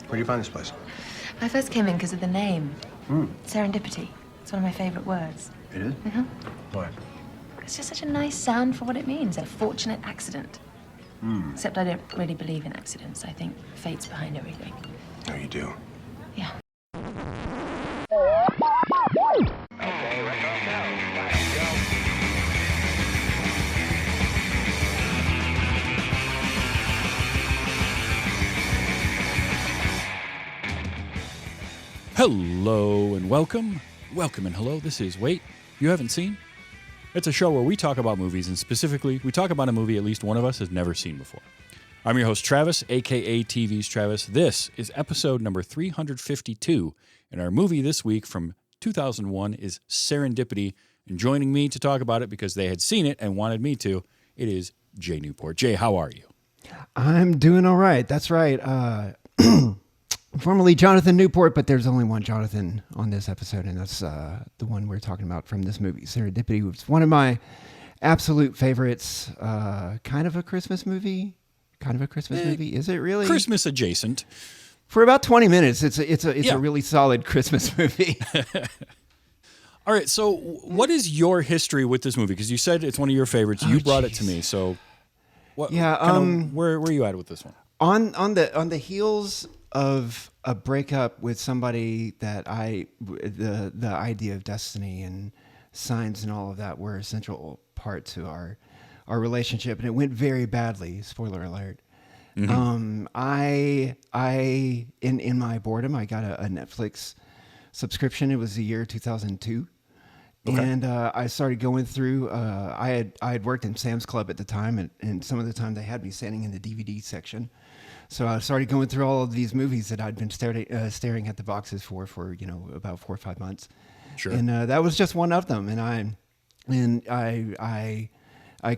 Where do you find this place? I first came in because of the name. Serendipity. It's one of my favorite words. It is? Mm-hmm. Why? It's just such a nice sound for what it means, a fortunate accident. Except I don't really believe in accidents. I think fate's behind everything. No, you do. Yeah. Okay, let's all go. Let's go. Hello and welcome. Welcome and hello. This is Wait, You Haven't Seen? It's a show where we talk about movies, and specifically, we talk about a movie at least one of us has never seen before. I'm your host, Travis, a.k.a. TV's Travis. This is episode number 352, and our movie this week from 2001 is Serendipity, and joining me to talk about it because they had seen it and wanted me to, it is Jaye Newport. Jay, how are you? I'm doing all right. That's right. Formerly Jonathan Newport, but there's only one Jonathan on this episode, and that's the one we're talking about from this movie. Serendipity was one of my absolute favorites. Kind of a Christmas movie. Is it really? Christmas adjacent. For about 20 minutes, it's a really solid Christmas movie. All right, so what is your history with this movie? Because you said it's one of your favorites. You brought it to me, so what? Yeah. Where are you at with this one? On the heels of a breakup with somebody that the idea of destiny and signs and all of that were a central part to our relationship, and it went very badly. Spoiler alert. Mm-hmm. I in my boredom, I got a Netflix subscription. It was the year 2002. Okay. And I started going through. I had worked in Sam's Club at the time, and some of the time they had me standing in the DVD section. So I started going through all of these movies that I'd been staring at the boxes for about 4 or 5 months. Sure. And that was just one of them. And I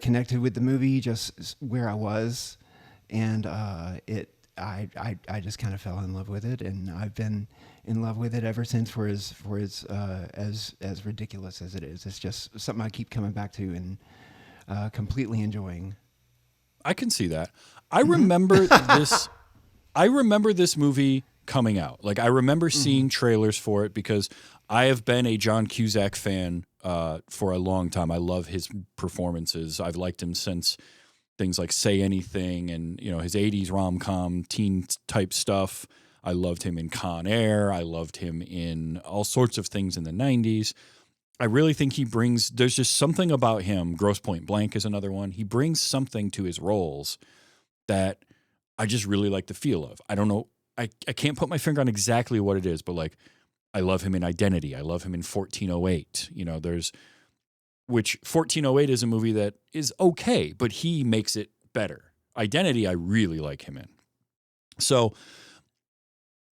connected with the movie just where I was, and I just kind of fell in love with it, and I've been in love with it ever since. For as ridiculous as it is, it's just something I keep coming back to and completely enjoying. I can see that. I remember this. I remember this movie coming out. Like, I remember seeing trailers for it because I have been a John Cusack fan for a long time. I love his performances. I've liked him since things like Say Anything and his 80s rom-com teen type stuff. I loved him in Con Air. I loved him in all sorts of things in the 90s. I really think there's just something about him. Grosse Pointe Blank is another one. He brings something to his roles that I just really like the feel of. I don't know. I can't put my finger on exactly what it is, but like, I love him in Identity. I love him in 1408. Which 1408 is a movie that is okay, but he makes it better. Identity, I really like him in. So,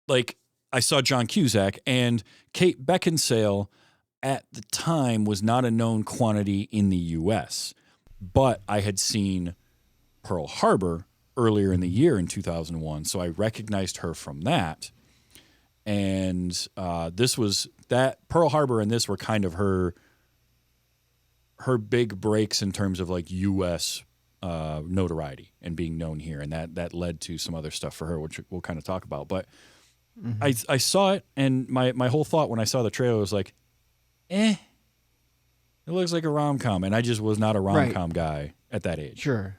like, I saw John Cusack, and Kate Beckinsale at the time was not a known quantity in the U.S., but I had seen Pearl Harbor earlier in the year in 2001, so I recognized her from that. And this was that Pearl Harbor and this were kind of her big breaks in terms of like U.S. Notoriety and being known here, and that led to some other stuff for her, which we'll kind of talk about. But I saw it, and my whole thought when I saw the trailer was like, it looks like a rom-com, and I just was not a rom-com guy at that age. Sure.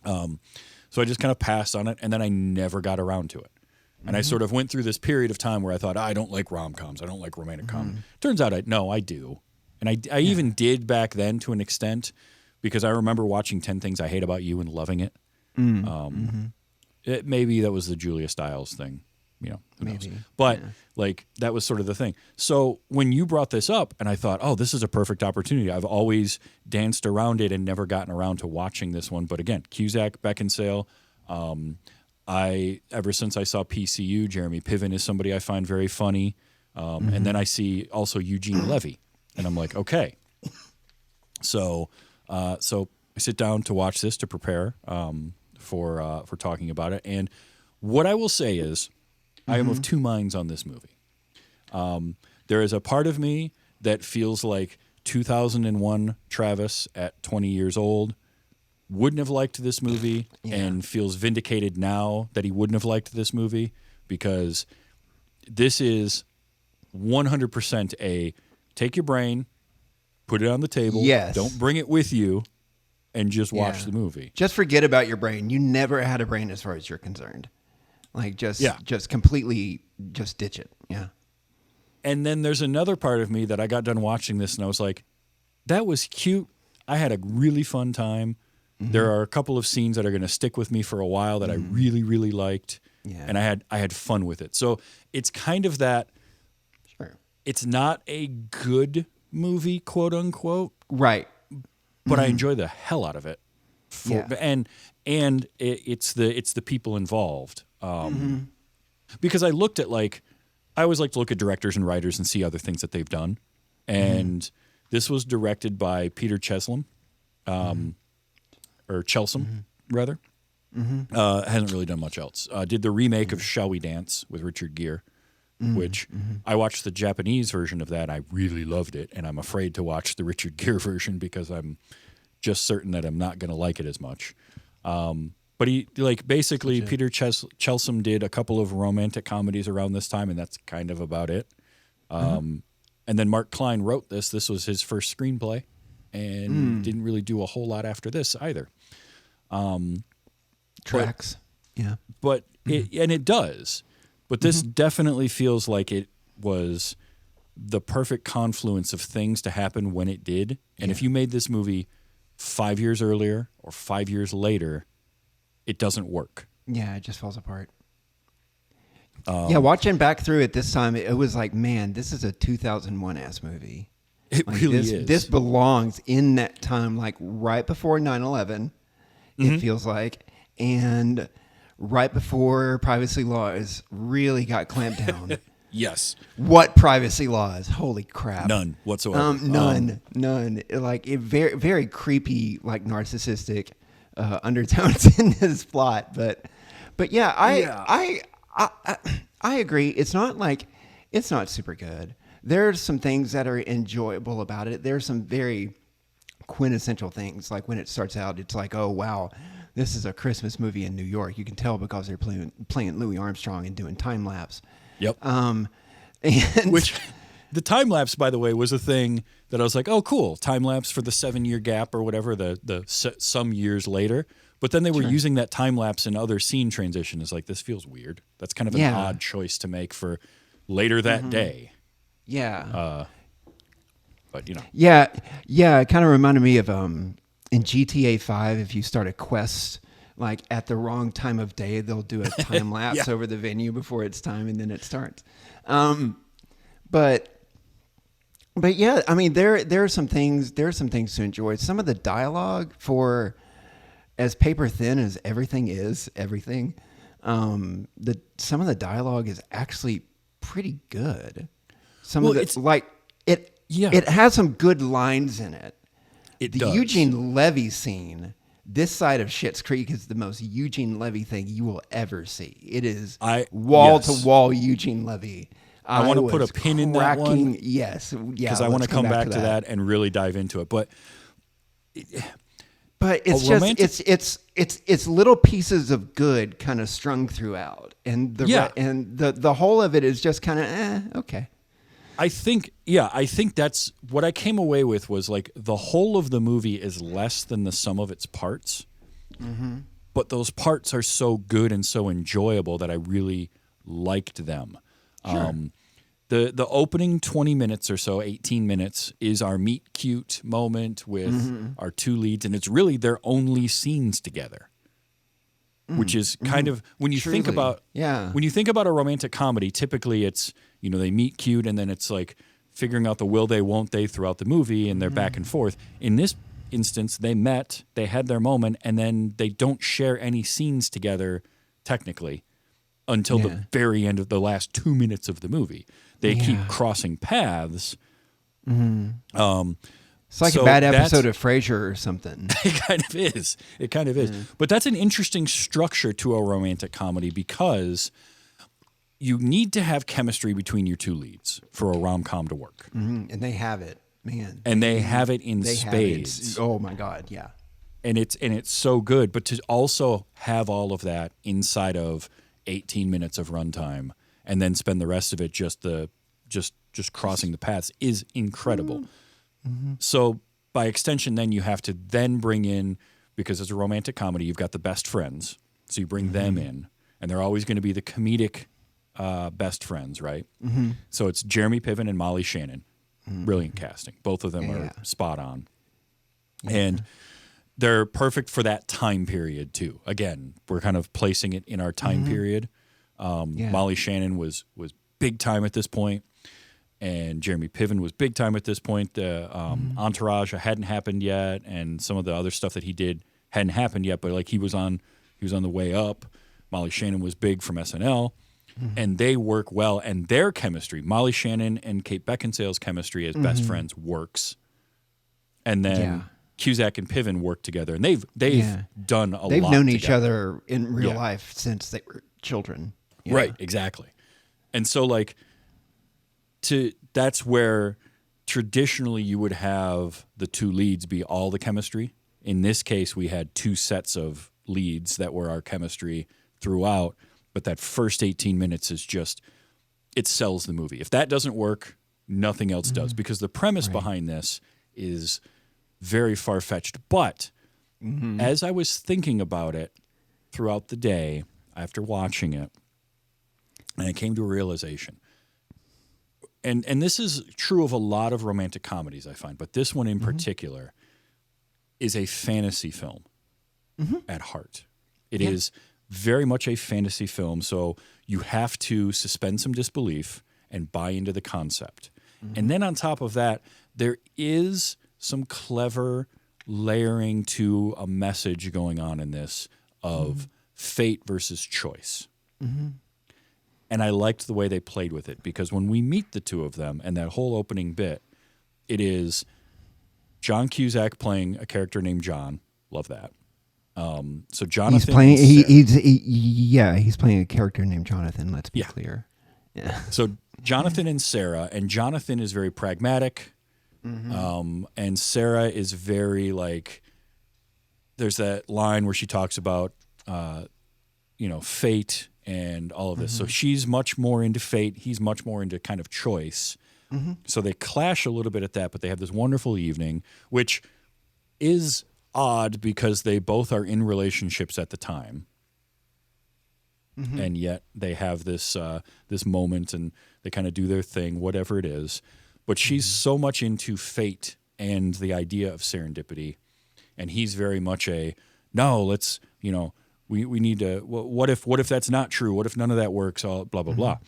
So I just kind of passed on it, and then I never got around to it. And I sort of went through this period of time where I thought, I don't like rom-coms. I don't like romantic comedy. Turns out I do. And I even did back then to an extent, because I remember watching 10 Things I Hate About You and loving it. Maybe that was the Julia Stiles thing. Who knows? But like, that was sort of the thing. So when you brought this up, and I thought, oh, this is a perfect opportunity. I've always danced around it and never gotten around to watching this one. But again, Cusack, Beckinsale, ever since I saw PCU, Jeremy Piven is somebody I find very funny. And then I see also Eugene Levy, and I'm like, okay. So I sit down to watch this to prepare for talking about it. And what I will say is, I am of two minds on this movie. There is a part of me that feels like 2001 Travis at 20 years old wouldn't have liked this movie and feels vindicated now that he wouldn't have liked this movie because this is 100% a take your brain, put it on the table, Yes. don't bring it with you, and just watch the movie. Just forget about your brain. You never had a brain as far as you're concerned. Like just completely just ditch it. Yeah. And then there's another part of me that I got done watching this and I was like, that was cute. I had a really fun time. There are a couple of scenes that are going to stick with me for a while that I really, really liked. Yeah. And I had fun with it. So it's kind of that. Sure. It's not a good movie, quote unquote, Right. but I enjoy the hell out of it. And it's the people involved. Because I looked at I always like to look at directors and writers and see other things that they've done. And this was directed by Peter Cheslin, or Chelsom, rather. Hasn't really done much else. Did the remake of Shall We Dance with Richard Gere, which I watched the Japanese version of that. I really loved it, and I'm afraid to watch the Richard Gere version because I'm just certain that I'm not going to like it as much. But he basically Peter Chelsom did a couple of romantic comedies around this time, and that's kind of about it. And then Mark Klein wrote this. This was his first screenplay, and didn't really do a whole lot after this either. Tracks. But it does. But this definitely feels like it was the perfect confluence of things to happen when it did. And if you made this movie 5 years earlier or 5 years later, it doesn't work. Yeah, it just falls apart. Watching back through it this time, it was like, man, this is a 2001 ass movie. It really is. This belongs in that time, like right before 9/11, it feels like, and right before privacy laws really got clamped down. Yes. What privacy laws? Holy crap! None whatsoever. None. Like it very, very creepy, like narcissistic undertones in this plot. But yeah, I agree. It's not super good. There's some things that are enjoyable about it. There's some very quintessential things. Like when it starts out, it's like, oh wow, this is a Christmas movie in New York. You can tell because they're playing Louis Armstrong and doing time lapse. Yep. And Which the time lapse, by the way, was a thing that I was like, oh, cool, time lapse for the 7-year gap or whatever, some years later. But then they were using that time lapse in other scene transitions. Like, this feels weird. That's kind of an odd choice to make for later that day. Yeah. But Yeah. It kind of reminded me of in GTA 5, if you start a quest like at the wrong time of day, they'll do a time lapse over the venue before it's time, and then it starts. But yeah, I mean, there are some things to enjoy. Some of the dialogue, for as paper thin as everything is, some of the dialogue is actually pretty good. It has some good lines in it. It the does. Eugene Levy scene, this side of Schitt's Creek, is the most Eugene Levy thing you will ever see. It is wall to wall Eugene Levy. I want to put a pin in that one. Yes, yeah, because I want to come back to that and really dive into it. But it's it's little pieces of good kind of strung throughout, and the whole of it is just kind of okay. I think that's what I came away with, was like the whole of the movie is less than the sum of its parts. But those parts are so good and so enjoyable that I really liked them. Sure. The opening 20 minutes or so, 18 minutes, is our meet cute moment with our two leads, and it's really their only scenes together. Which is kind of, when you think about a romantic comedy, typically it's, they meet cute, and then it's like figuring out the will they, won't they throughout the movie, and they're back and forth. In this instance, they met, they had their moment, and then they don't share any scenes together, technically, until the very end of the last 2 minutes of the movie. They keep crossing paths. It's like a bad episode of Frasier or something. It kind of is. But that's an interesting structure to a romantic comedy, because you need to have chemistry between your two leads for a rom-com to work. And they have it, man. And they have it in spades. Oh my God, yeah. And it's so good. But to also have all of that inside of 18 minutes of runtime and then spend the rest of it just crossing the paths is incredible. So by extension, then you have to then bring in, because it's a romantic comedy, you've got the best friends. So you bring them in, and they're always going to be the comedic best friends, right? So it's Jeremy Piven and Molly Shannon. Brilliant casting. Both of them are spot on. And they're perfect for that time period, too. Again, we're kind of placing it in our time period. Molly Shannon was big time at this point, and Jeremy Piven was big time at this point. Entourage hadn't happened yet, and some of the other stuff that he did hadn't happened yet, but like he was on the way up. Molly Shannon was big from SNL. And they work well, and their chemistry, Molly Shannon and Kate Beckinsale's chemistry as best friends works. And then Cusack and Piven work together, and they've done a lot. They've known together. each other in real life since they were children. Right, exactly. And so that's where traditionally you would have the two leads be all the chemistry. In this case, we had two sets of leads that were our chemistry throughout. But that first 18 minutes is just, it sells the movie. If that doesn't work, nothing else does. Because the premise behind this is very far-fetched. But as I was thinking about it throughout the day after watching it, and I came to a realization, and this is true of a lot of romantic comedies, I find, but this one in particular is a fantasy film at heart. It is very much a fantasy film, so you have to suspend some disbelief and buy into the concept. And then on top of that, there is some clever layering to a message going on in this of fate versus choice. And I liked the way they played with it, because when we meet the two of them and that whole opening bit, it is John Cusack playing a character named John. Love that. So Jonathan, he's playing a character named Jonathan. Let's be clear. Yeah. So Jonathan and Sarah, and Jonathan is very pragmatic, and Sarah is very there's that line where she talks about fate and all of this. So she's much more into fate. He's much more into kind of choice. So they clash a little bit at that, but they have this wonderful evening, which is odd because they both are in relationships at the time, and yet they have this this moment and they kind of do their thing, whatever it is. But she's so much into fate and the idea of serendipity, and he's very much let's we need to. What if that's not true? What if none of that works? All blah blah blah.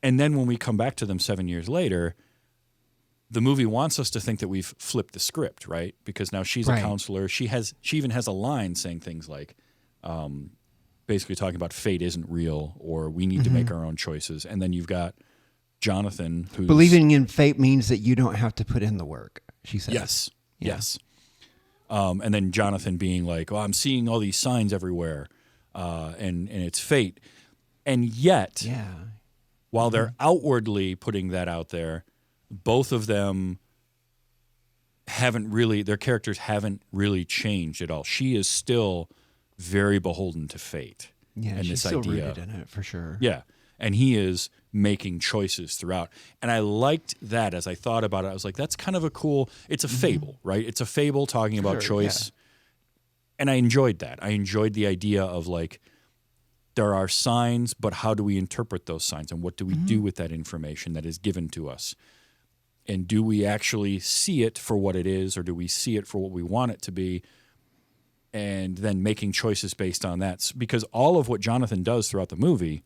And then when we come back to them 7 years later, the movie wants us to think that we've flipped the script, right? Because now she's a counselor. She even has a line saying things like, basically talking about fate isn't real, or we need to make our own choices. And then you've got Jonathan, who's believing in fate means that you don't have to put in the work. She says, yes. And then Jonathan being like, "Oh, I'm seeing all these signs everywhere, and it's fate." And yet, while they're outwardly putting that out there, both of them their characters haven't really changed at all. She is still very beholden to fate. Yeah, and she's this still idea, rooted in it for sure. Yeah, and he is making choices throughout. And I liked that as I thought about it. I was like, that's kind of it's a fable, right? It's a fable talking about choice. And I enjoyed that. I enjoyed the idea of there are signs, but how do we interpret those signs? And what do we do with that information that is given to us? And do we actually see it for what it is, or do we see it for what we want it to be? And then making choices based on that. Because all of what Jonathan does throughout the movie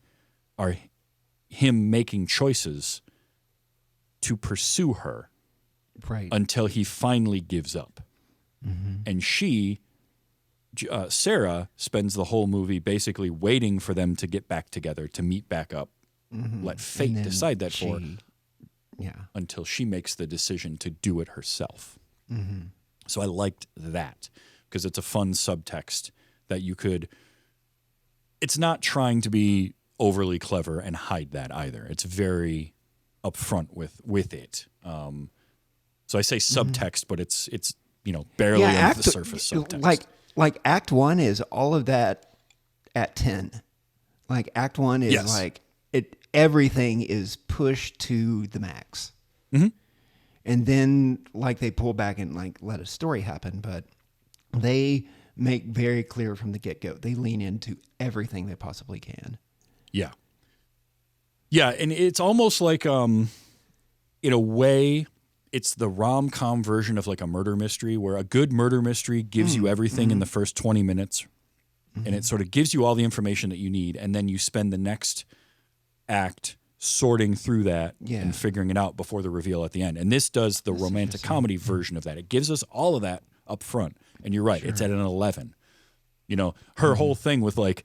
are him making choices to pursue her until he finally gives up. And Sarah spends the whole movie basically waiting for them to get back together, to meet back up, let fate decide that for her. Until she makes the decision to do it herself. So I liked that because it's a fun subtext that you could. It's not trying to be overly clever and hide that either. It's very upfront with it. So I say subtext, but it's barely under the surface subtext. Like Act 1 is all of that at 10. Like Act 1 is Yes. like everything is pushed to the max. Mhm. And then like they pull back and like let a story happen, but they make very clear from the get-go. They lean into everything they possibly can. Yeah. Yeah, and it's almost like in a way it's the rom-com version of like a murder mystery, where a good murder mystery gives you everything in the first 20 minutes and it sort of gives you all the information that you need, and then you spend the next act sorting through that and figuring it out before the reveal at the end. And this does the romantic comedy version of that. It gives us all of that up front. And you're right, it's at an 11. You know, her whole thing with like,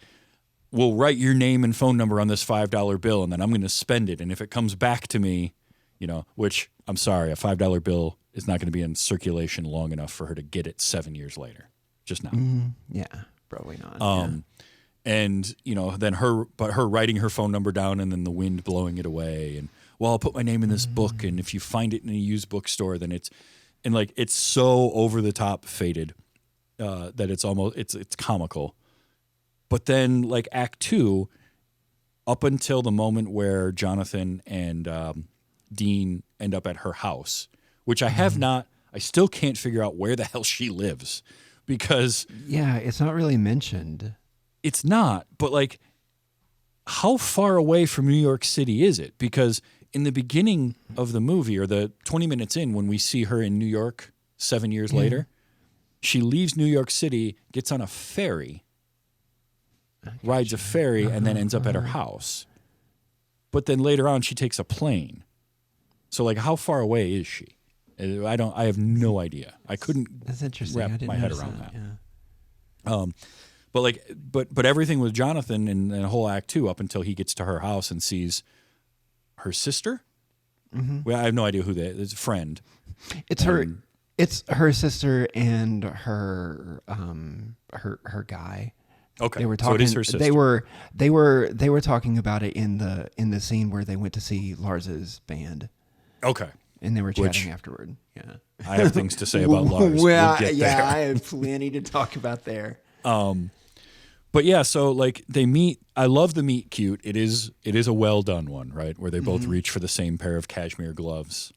we'll write your name and phone number on this $5 bill and then I'm going to spend it. And if it comes back to me, you know, which I'm sorry, a $5 bill is not going to be in circulation long enough for her to get it 7 years later. Just not. Yeah, probably not. And, you know, then her writing her phone number down and then the wind blowing it away. And, well, I'll put my name in this book. And if you find it in a used bookstore, then it's so over the top faded that it's almost, it's comical. But then like Act 2, up until the moment where Jonathan and Dean end up at her house, which I have not, I still can't figure out where the hell she lives, because Yeah, it's not really mentioned. it's not, but like, how far away from New York City is it? Because in the beginning of the movie, or the 20 minutes in, when we see her in New York 7 years later, she leaves New York City, gets on a ferry, rides a ferry, and then ends up at her house. But then later on, she takes a plane. So like, how far away is she? I have no idea. I couldn't That's interesting. I wrap didn't my head notice around that. Yeah. But everything with Jonathan and the whole Act 2 up until he gets to her house and sees her sister. Well, I have no idea who that is. A friend. It's her sister and her guy. Okay, They were so talking. it is her sister. They were talking about it in the scene where they went to see Lars's band, Okay, and they were Which- chatting afterward. Yeah, I have things to say about Lars. Well, We'll get yeah, there. I have plenty to talk about there. But yeah, so like they meet. I love the meet cute. It is a well done one, right? Where they both reach for the same pair of cashmere gloves.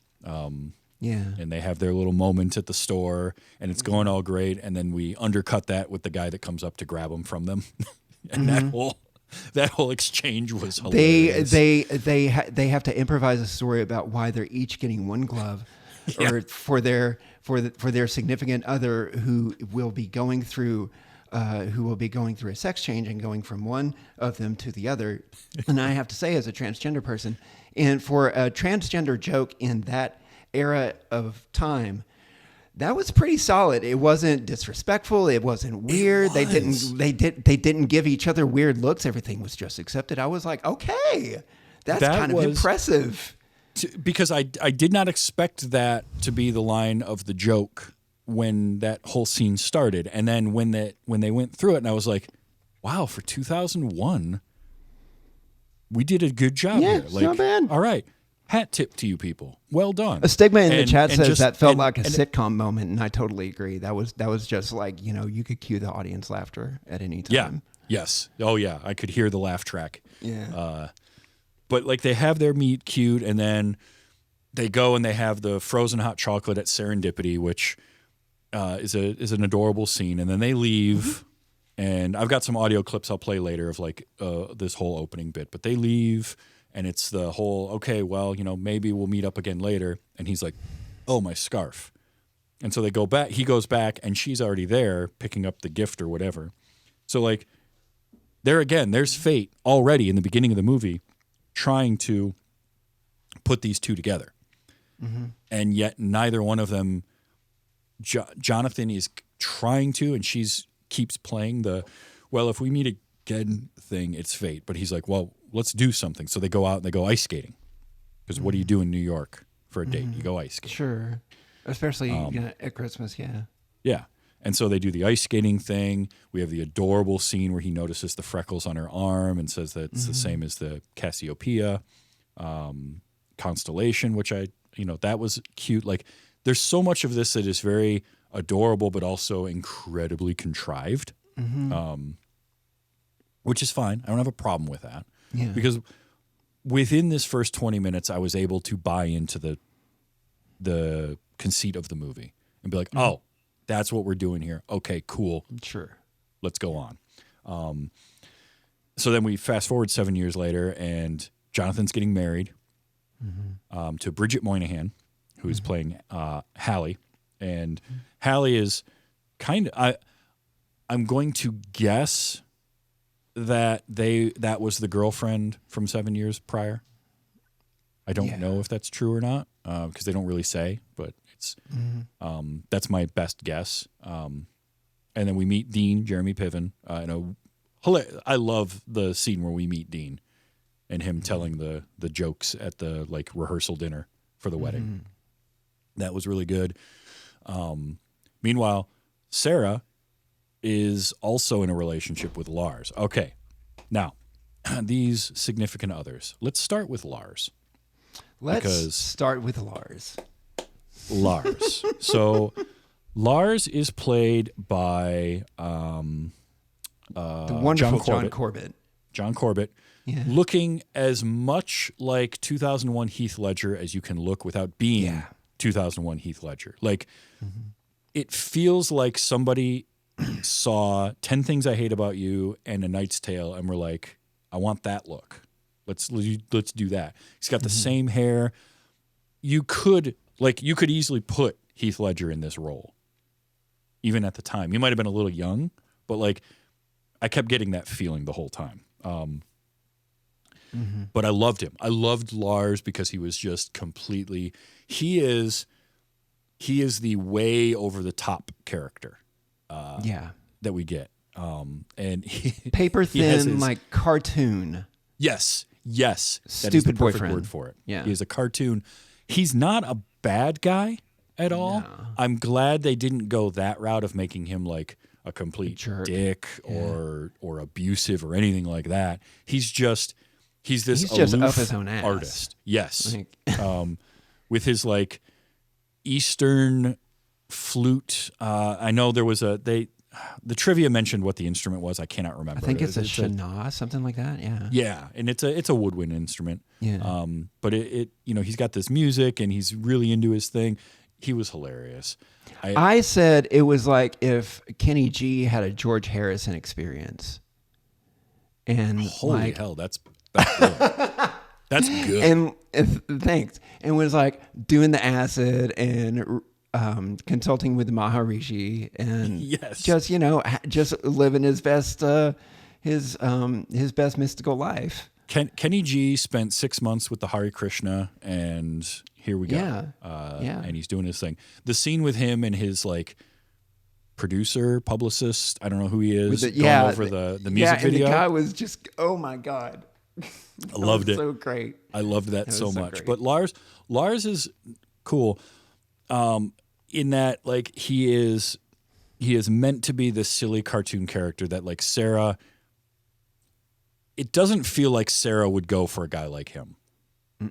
Yeah, And they have their little moment at the store, and it's going all great. And then we undercut that with the guy that comes up to grab them from them, and that whole exchange was hilarious. they have to improvise a story about why they're each getting one glove, or for their significant other who will be going through a sex change and going from one of them to the other. And I have to say, as a transgender person, and for a transgender joke in that era of time, that was pretty solid. It wasn't disrespectful. It wasn't weird. They didn't give each other weird looks. Everything was just accepted. I was like, okay, that's That kind of was- impressive. Because I did not expect that to be the line of the joke when that whole scene started, and then when they went through it, and I was like, wow, for 2001, we did a good job Yeah, here. it's Like, not bad. All right, hat tip to you people. Well done. A stigma in the And- chat and says just- that felt and- like a and- sitcom moment, and I totally agree. That was just like, you could cue the audience laughter at any Yeah. time. Yes. Oh yeah. I could hear the laugh track. Yeah. But like they have their meet cute, and then they go and they have the frozen hot chocolate at Serendipity, which is an adorable scene. And then they leave, and I've got some audio clips I'll play later of like this whole opening bit. But they leave, and it's the whole, okay, well, maybe we'll meet up again later. And he's like, oh, my scarf. And so they go back. He goes back, and she's already there picking up the gift or whatever. So like there again, there's fate already in the beginning of the movie trying to put these two together. And yet neither one of them, Jonathan is trying to, and she's keeps playing the, well, if we meet again thing, it's fate. But he's like, well, let's do something. So they go out and they go ice skating. Because what do you do in New York for a date? You go ice skating. Sure. Especially at Christmas, yeah. Yeah. And so they do the ice skating thing. We have the adorable scene where he notices the freckles on her arm and says that it's the same as the Cassiopeia constellation, which that was cute. Like, there's so much of this that is very adorable, but also incredibly contrived. which is fine. I don't have a problem with that. Yeah. Because within this first 20 minutes, I was able to buy into the conceit of the movie and be like, oh, that's what we're doing here. Okay, cool. Sure. Let's go on. So then we fast forward 7 years later, and Jonathan's getting married to Bridget Moynihan, who is playing Hallie. And Hallie is kind of, I'm going to guess that that was the girlfriend from 7 years prior. I don't know if that's true or not because they don't really say, but it's that's my best guess. And then we meet Dean, Jeremy Piven. I love the scene where we meet Dean and him telling the jokes at the like rehearsal dinner for the wedding. That was really good. Meanwhile, Sarah is also in a relationship with Lars. Okay, now these significant others. Let's start with Lars. Let's start with Lars. Lars. So Lars is played by The wonderful John Corbett. John Corbett, looking as much like 2001 Heath Ledger as you can look without being 2001 Heath Ledger. Like, it feels like somebody saw 10 Things I Hate About You and A Knight's Tale and were like, I want that look. Let's do that. He's got the same hair. You could easily put Heath Ledger in this role, even at the time. He might have been a little young, but like, I kept getting that feeling the whole time. But I loved him. I loved Lars because he was just completely. He is the way over the top character. That we get. And Paper he has thin, his, like cartoon. Yes. That is the Stupid perfect boyfriend. word for it. Yeah. He is a cartoon. He's not a bad guy at all. No. I'm glad they didn't go that route of making him like a complete jerk. dick or abusive or anything like that. He's just He's aloof just up his own ass. artist. Yes. Like- With his like Eastern flute. I know there was the trivia mentioned what the instrument was. I cannot remember. I think it's a shanah, something like that. Yeah. Yeah, and it's a woodwind instrument. Yeah. But it he's got this music and he's really into his thing. He was hilarious. I said it was like if Kenny G had a George Harrison experience. And Holy hell, that's good. That's good. And thanks. And was like doing the acid and consulting with the Maharishi and just just living his best best mystical life. Kenny G spent 6 months with the Hare Krishna, and here we go. And he's doing his thing. The scene with him and his like producer, publicist, I don't know who he is, going over the music video. And the guy was just, oh my God. I loved it. So great. I loved that so much. Great. But Lars is cool in that like he is meant to be this silly cartoon character that like Sarah. It doesn't feel like Sarah would go for a guy like him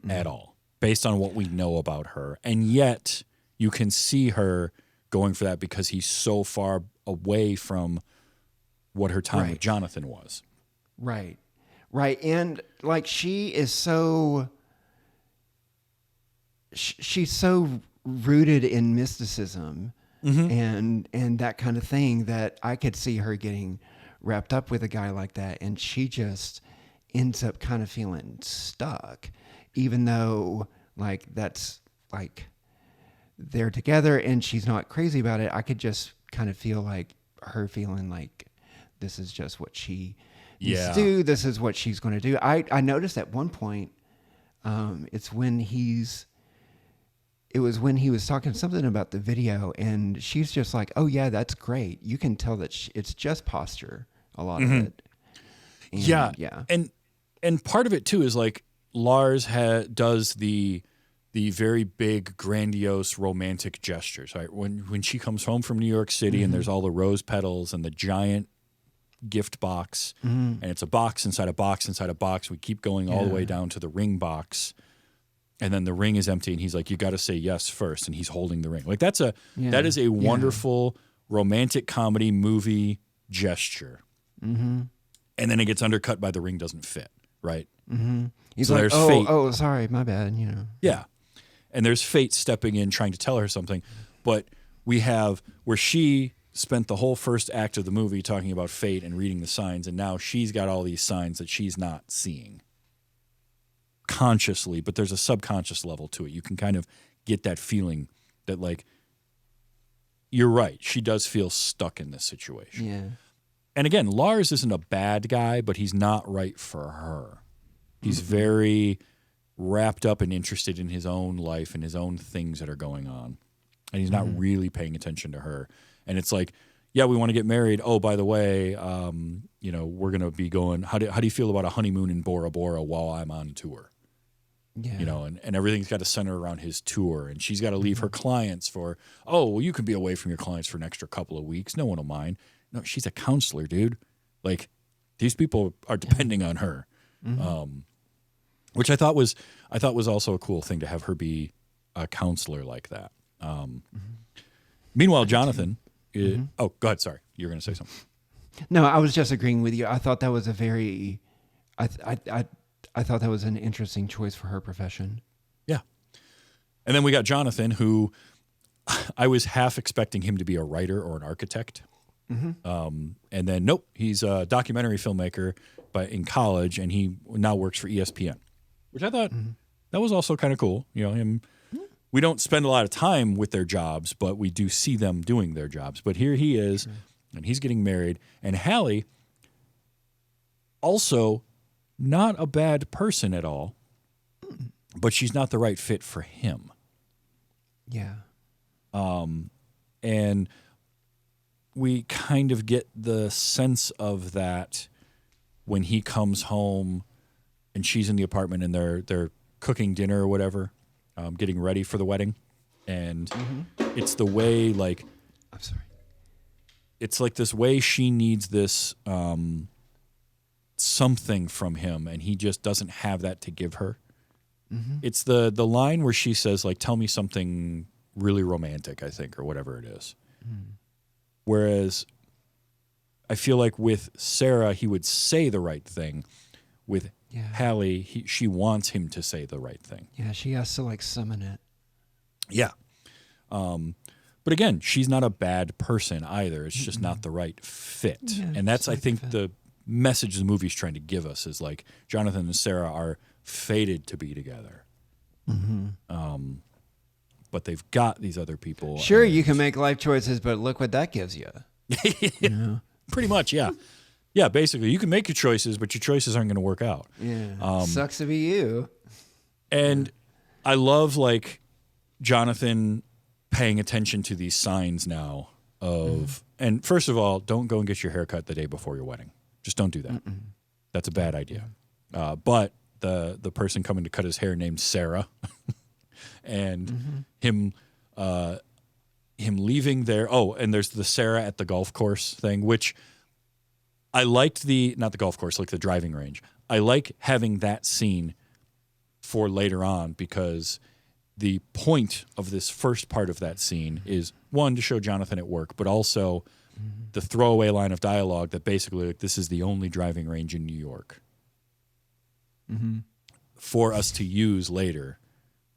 at all, based on what we know about her. And yet you can see her going for that because he's so far away from what her time with Jonathan was. Right. Right. And like she is so she's so rooted in mysticism and that kind of thing that I could see her getting wrapped up with a guy like that, and she just ends up kind of feeling stuck, even though like that's like they're together and she's not crazy about it. I could just kind of feel like her feeling like this is just what she needs to do. This is what she's going to do. I noticed at one point, it was when he was talking something about the video, and she's just like, "Oh yeah, that's great." You can tell that it's just posture, a lot of it. And, and part of it too is like Lars does the very big, grandiose, romantic gestures. Right when she comes home from New York City, and there's all the rose petals and the giant gift box, and it's a box inside a box inside a box. We keep going all the way down to the ring box. And then the ring is empty, and he's like, "You got to say yes first," and he's holding the ring. Like that is a wonderful romantic comedy movie gesture. and then it gets undercut by the ring doesn't fit, right? Mm-hmm. He's So like, there's oh, fate. oh, sorry, my bad. You know. Yeah. And there's fate stepping in, trying to tell her something. But we have where she spent the whole first act of the movie talking about fate and reading the signs, and now she's got all these signs that she's not seeing consciously, but there's a subconscious level to it. You can kind of get that feeling that, like, you're right. She does feel stuck in this situation. Yeah. And again, Lars isn't a bad guy, but he's not right for her. He's very wrapped up and interested in his own life and his own things that are going on. And he's not really paying attention to her. And it's like, yeah, we want to get married. Oh, by the way, you know, we're going to be going, how do you feel about a honeymoon in Bora Bora while I'm on tour? Yeah. You know, and everything's got to center around his tour. And she's got to leave her clients for, oh, well, you could be away from your clients for an extra couple of weeks. No one will mind. No, she's a counselor, dude. Like, these people are depending on her. Which I thought was also a cool thing to have her be a counselor like that. Meanwhile, Jonathan, oh, go ahead. Sorry, you were going to say something. No, I was just agreeing with you. I thought that was a very, I thought that was an interesting choice for her profession. Yeah. And then we got Jonathan, who I was half expecting him to be a writer or an architect. And then, nope, he's a documentary filmmaker in college, and he now works for ESPN, which I thought that was also kind of cool. You know, we don't spend a lot of time with their jobs, but we do see them doing their jobs. But here he is, and he's getting married. And Hallie, also not a bad person at all, but she's not the right fit for him. Yeah. And we kind of get the sense of that when he comes home and she's in the apartment and they're cooking dinner or whatever, getting ready for the wedding. And it's the way, like, I'm sorry. It's like this way she needs this something from him, and he just doesn't have that to give her. It's the line where she says, like, tell me something really romantic, I think, or whatever it is. Whereas I feel like with Sarah, he would say the right thing. With Hallie, she wants him to say the right thing. Yeah, she has to, like, summon it. Yeah. But again, she's not a bad person either. It's just not the right fit. Yeah, and that's, just I think, the message the movie's trying to give us is, like, Jonathan and Sarah are fated to be together. But they've got these other people. Sure, you can make life choices, but look what that gives you. You know? Pretty much, yeah. Yeah, basically, you can make your choices, but your choices aren't going to work out. Yeah. Sucks to be you. And I love, like, Jonathan paying attention to these signs now of, and first of all, don't go and get your hair cut the day before your wedding. Just don't do that. That's a bad idea. But the person coming to cut his hair named Sarah, and him leaving there. Oh, and there's the Sarah at the golf course thing, which I liked not the golf course, like the driving range. I like having that scene for later on because the point of this first part of that scene is, one, to show Jonathan at work, but also the throwaway line of dialogue that basically, like, this is the only driving range in New York for us to use later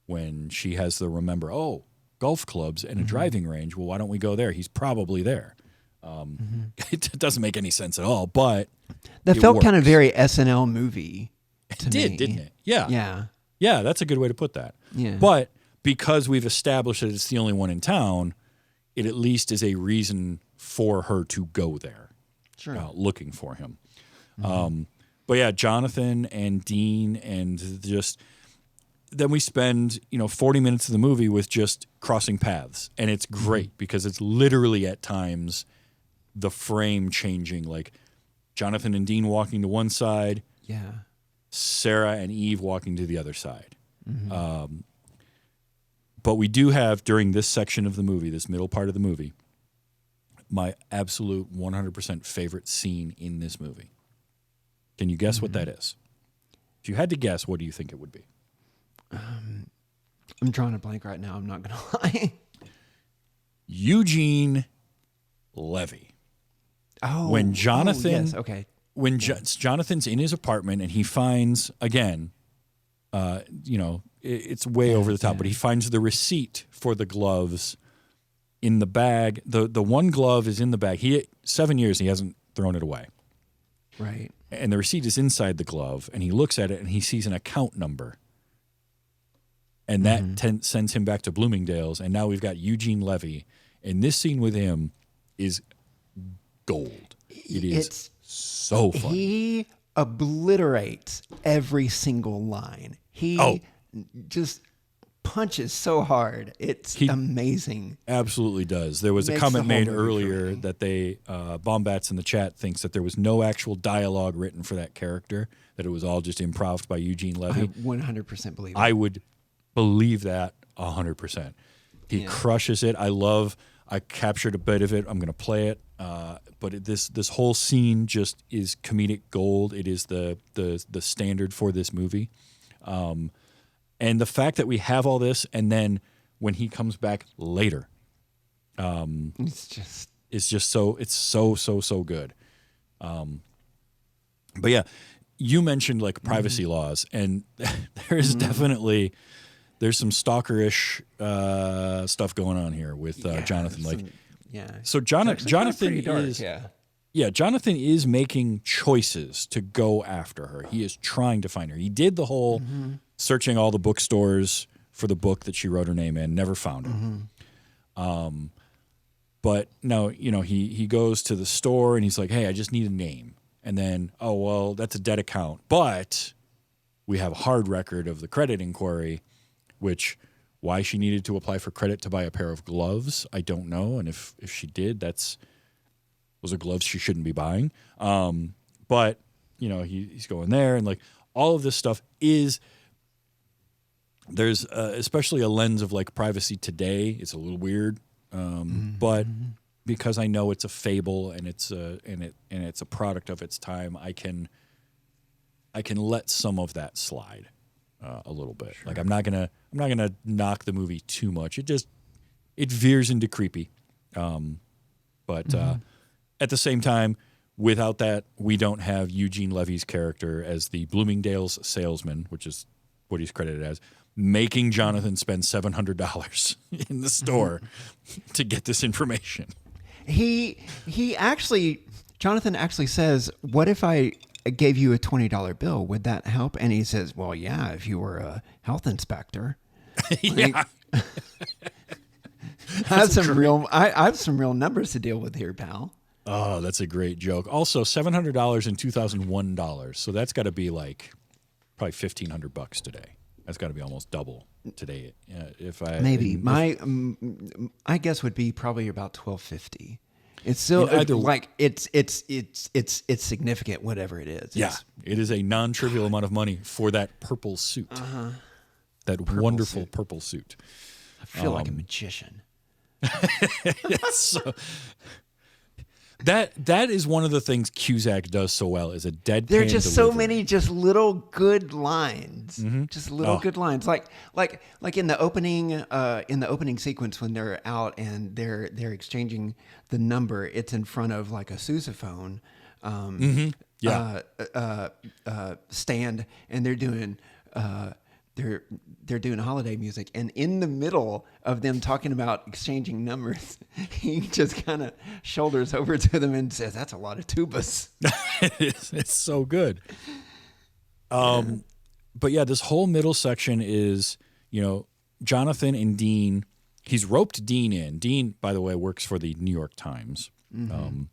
when she has to remember, oh, golf clubs and a driving range. Well, why don't we go there? He's probably there. It doesn't make any sense at all, but that it felt works. kind of very SNL movie to It did, me. didn't it? Yeah. Yeah. Yeah, that's a good way to put that. Yeah. But because we've established that it's the only one in town, it at least is a reason for her to go there, looking for him. But yeah, Jonathan and Dean, and just then we spend 40 minutes of the movie with just crossing paths, and it's great because it's literally at times the frame changing, like Jonathan and Dean walking to one side, Sarah and Eve walking to the other side. But we do have, during this section of the movie, this middle part of the movie, my absolute 100% favorite scene in this movie. Can you guess what that is? If you had to guess, what do you think it would be? I'm drawing a blank right now. I'm not going to lie. Eugene Levy. Oh. When Jonathan... yes, okay. when Jonathan's in his apartment and he finds, again, it's way over the top, but he finds the receipt for the gloves in the bag. The one glove is in the bag. 7 years, he hasn't thrown it away. Right. And the receipt is inside the glove, and he looks at it and he sees an account number. And that sends him back to Bloomingdale's, and now we've got Eugene Levy. And this scene with him is gold. It's so funny. He obliterates every single line. He just punches so hard. He amazing. Absolutely does. There was a comment made earlier that Bombats in the chat thinks that there was no actual dialogue written for that character, that it was all just improv by Eugene Levy. I 100% believe it. I would believe that 100%. He crushes it. I captured a bit of it. I'm going to play it. But this whole scene just is comedic gold. It is the standard for this movie. And the fact that we have all this, and then when he comes back later, it's just so good. But yeah, you mentioned like privacy laws, and there's definitely some stalkerish stuff going on here with Jonathan. So Jonathan is Jonathan is making choices to go after her. He is trying to find her. He did the whole searching all the bookstores for the book that she wrote her name in, never found her. But now, he goes to the store and he's like, hey, I just need a name. And then, oh, well, that's a dead account. But we have a hard record of the credit inquiry, which why she needed to apply for credit to buy a pair of gloves, I don't know. And if she did, those are gloves she shouldn't be buying. But, he's going there, and like all of this stuff there's especially a lens of like privacy today. It's a little weird. But because I know it's a fable and it's a product of its time, I can let some of that slide a little bit. Sure. Like I'm not gonna knock the movie too much. It veers into creepy. But at the same time, without that, we don't have Eugene Levy's character as the Bloomingdale's salesman, which is what he's credited as, making Jonathan spend $700 in the store to get this information. Jonathan actually says, what if I gave you a $20 bill? Would that help? And he says, well, yeah, if you were a health inspector. Yeah. I have some real numbers to deal with here, pal. Oh, that's a great joke. Also, $700 in 2001 dollars. So that's got to be like probably $1,500 today. That's got to be almost double today. My guess would be probably about $1,250. It's still it's significant, whatever it is. Yeah, it is a non-trivial amount of money for that purple suit. That wonderful purple suit. I feel like a magician. So, that is one of the things Cusack does so well, is a deadpan There are just delivery. so many just little good lines. Just little good lines. Like in the opening sequence when they're out and they're exchanging the number, it's in front of like a sousaphone stand, and they're doing they're doing holiday music, and in the middle of them talking about exchanging numbers, he just kind of shoulders over to them and says, "That's a lot of tubas." It's so good. But yeah, this whole middle section is, Jonathan and Dean. He's roped Dean in. Dean, by the way, works for the New York Times. And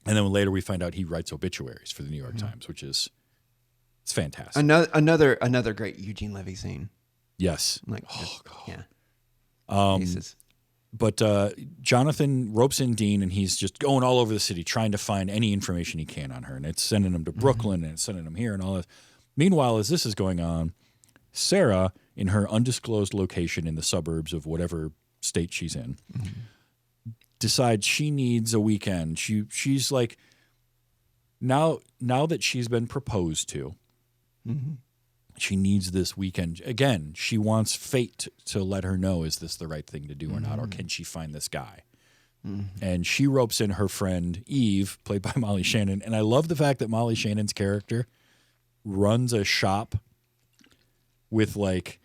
then later we find out he writes obituaries for the New York Times, which is it's fantastic. Another great Eugene Levy scene. Yes. Aces. But Jonathan ropes in Dean, and he's just going all over the city trying to find any information he can on her. And it's sending him to Brooklyn, and it's sending him here and all that. Meanwhile, as this is going on, Sarah, in her undisclosed location in the suburbs of whatever state she's in, decides she needs a weekend. She's like, now that she's been proposed to, she needs this weekend. Again, she wants fate to let her know, is this the right thing to do or not, or can she find this guy? and she ropes in her friend Eve, played by Molly Shannon. And I love the fact that Molly Shannon's character runs a shop with like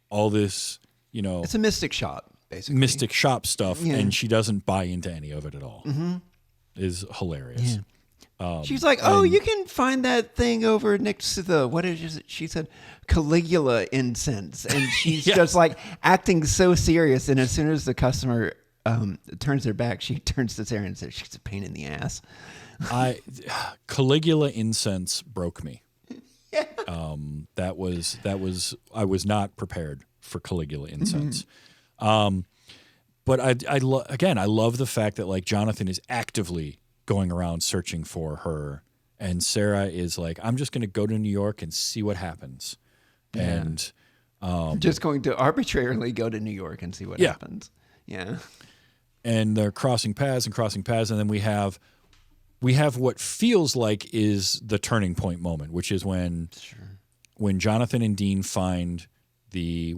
all this, It's a mystic shop, basically. mystic shop stuff, and she doesn't buy into any of it at all. Is hilarious. Yeah. She's like, "Oh, you can find that thing over next to the what is it?" She said, "Caligula incense," and she's Yes. just like acting so serious. And as soon as the customer turns their back, she turns to Sarah and says, "She's a pain in the ass." Caligula incense broke me. That was I was not prepared for Caligula incense. But I love the fact that like Jonathan is actively going around searching for her, and Sarah is like, I'm just going to go to New York and see what happens. Yeah. And just going to arbitrarily go to New York and see what happens. Yeah. And they're crossing paths, and then we have what feels like is the turning point moment, which is when Jonathan and Dean find they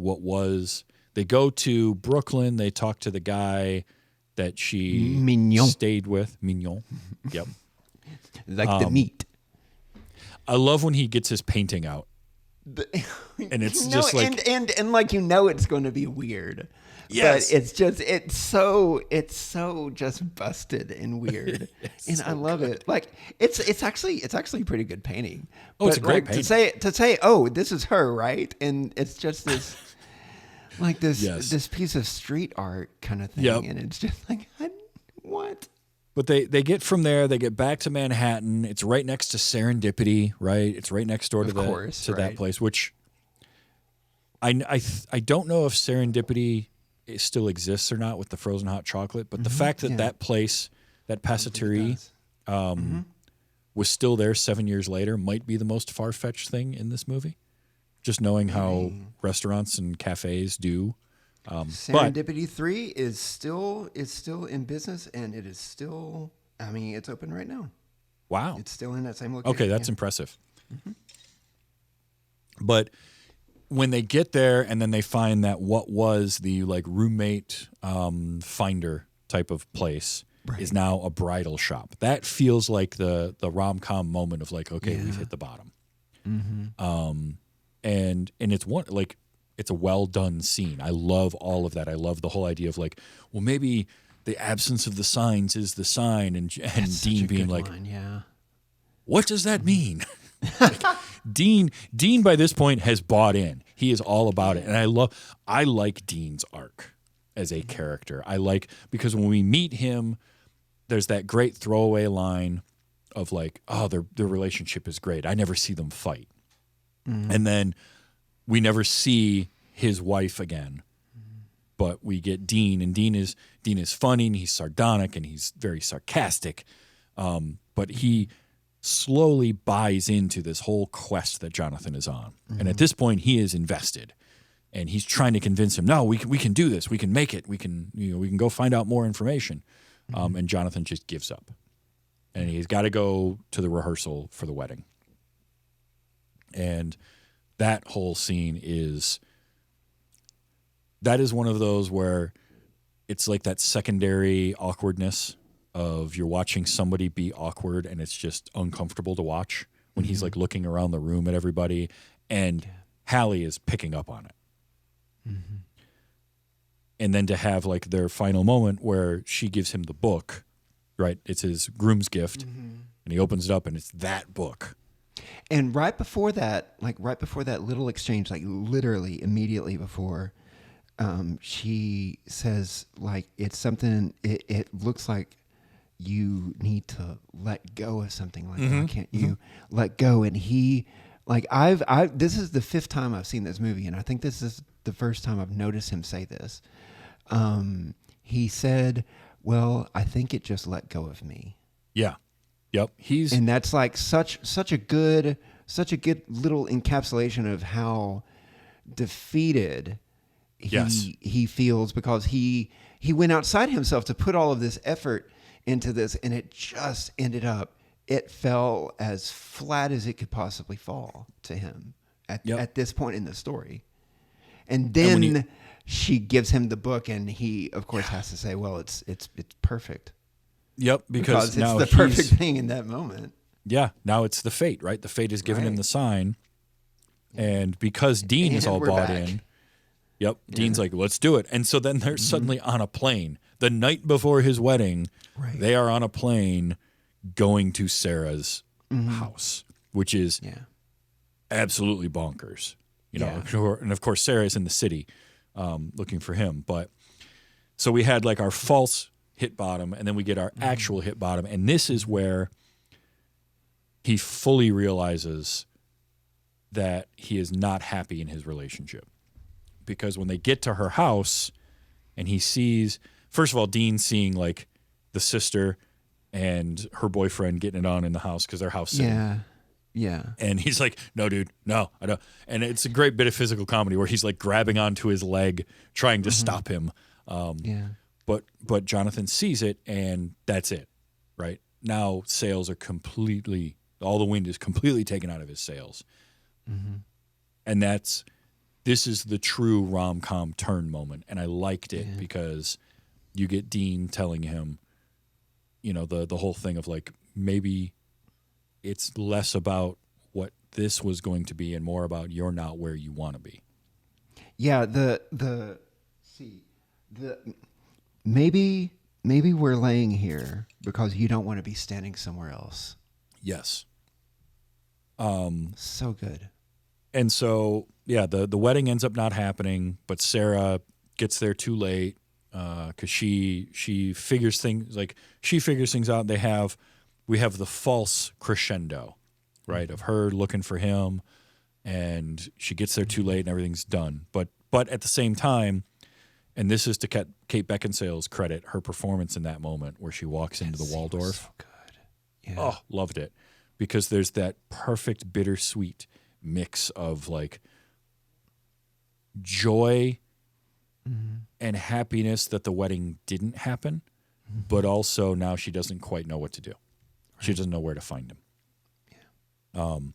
go to Brooklyn, they talk to the guy that she stayed with. Mignon. Yep. Like the meat. I love when he gets his painting out. And it's just like and like it's going to be weird. Yes. But it's so just busted and weird. And I love it. Like it's actually a pretty good painting. Oh, it's a great painting. To say, "Oh, this is her," right? And it's just this like this piece of street art kind of thing. Yep. And it's just like, what? But they get from there, they get back to Manhattan. It's right next to Serendipity, right? It's right next door to that place, which I don't know if Serendipity still exists or not with the frozen hot chocolate, but the fact that that place, that passeterie, was still there 7 years later might be the most far-fetched thing in this movie. Just knowing how restaurants and cafes do. Serendipity 3 is still in business, and it is still, it's open right now. Wow. It's still in that same location. Okay, that's impressive. But when they get there and then they find that what was the like roommate finder type of place is now a bridal shop. That feels like the rom-com moment of like, okay, we've hit the bottom. And it's it's a well done scene. I love all of that. I love the whole idea of like, well, maybe the absence of the signs is the sign, and Dean being like, what does that mean? Like, Dean by this point has bought in. He is all about it. And I like Dean's arc as a character. Because when we meet him, there's that great throwaway line of like, oh, their relationship is great. I never see them fight. And then we never see his wife again. But we get Dean, and Dean is funny, and he's sardonic, and he's very sarcastic. But he slowly buys into this whole quest that Jonathan is on. And at this point, he is invested. And he's trying to convince him, no, we can do this. We can make it. We can go find out more information. And Jonathan just gives up. And he's got to go to the rehearsal for the wedding. And that whole scene is one of those where it's like that secondary awkwardness of you're watching somebody be awkward and it's just uncomfortable to watch when he's like looking around the room at everybody, and Hallie is picking up on it. And then to have like their final moment where she gives him the book, right? It's his groom's gift, and he opens it up and it's that book. And right before that little exchange, like literally immediately before, she says like, it's something, it looks like you need to let go of something. Like, why can't you let go? And he, like, this is the 5th time I've seen this movie, and I think this is the first time I've noticed him say this. He said, well, I think it just let go of me. Yeah. Yep. And that's like such a good little encapsulation of how defeated he feels, because he went outside himself to put all of this effort into this, and it just ended up, it fell as flat as it could possibly fall to him at this point in the story. And then she gives him the book, and he, of course, has to say, "Well, it's perfect." Yep, because now it's the perfect thing in that moment. Yeah, now it's the fate, right? The fate has given him the sign, and because Dean is all bought in. Yep, Dean's like, let's do it. And so then they're suddenly on a plane. The night before his wedding, they are on a plane going to Sarah's house, which is absolutely bonkers. You know, and of course Sarah's in the city looking for him. But so we had like our false hit bottom, and then we get our actual hit bottom, and this is where he fully realizes that he is not happy in his relationship. Because when they get to her house and he sees, first of all, Dean seeing like the sister and her boyfriend getting it on in the house because their house sitting. Yeah. And he's like, no, dude, no, I don't. And it's a great bit of physical comedy where he's like grabbing onto his leg, trying to stop him. But Jonathan sees it, and that's it, right? Now sails are completely, all the wind is completely taken out of his sails. And this is the true rom-com turn moment. And I liked it because you get Dean telling him, you know, the whole thing of like, maybe it's less about what this was going to be and more about you're not where you want to be. Yeah, maybe we're laying here because you don't want to be standing somewhere else. Yes. So good. And so, yeah, the wedding ends up not happening, but Sarah gets there too late because she figures things out. We have the false crescendo, right, of her looking for him, and she gets there too late and everything's done. But at the same time, and this is to Kate Beckinsale's credit, her performance in that moment where she walks into the Waldorf. So good. Yeah. Oh, loved it. Because there's that perfect bittersweet mix of like joy and happiness that the wedding didn't happen, but also now she doesn't quite know what to do. She doesn't know where to find him.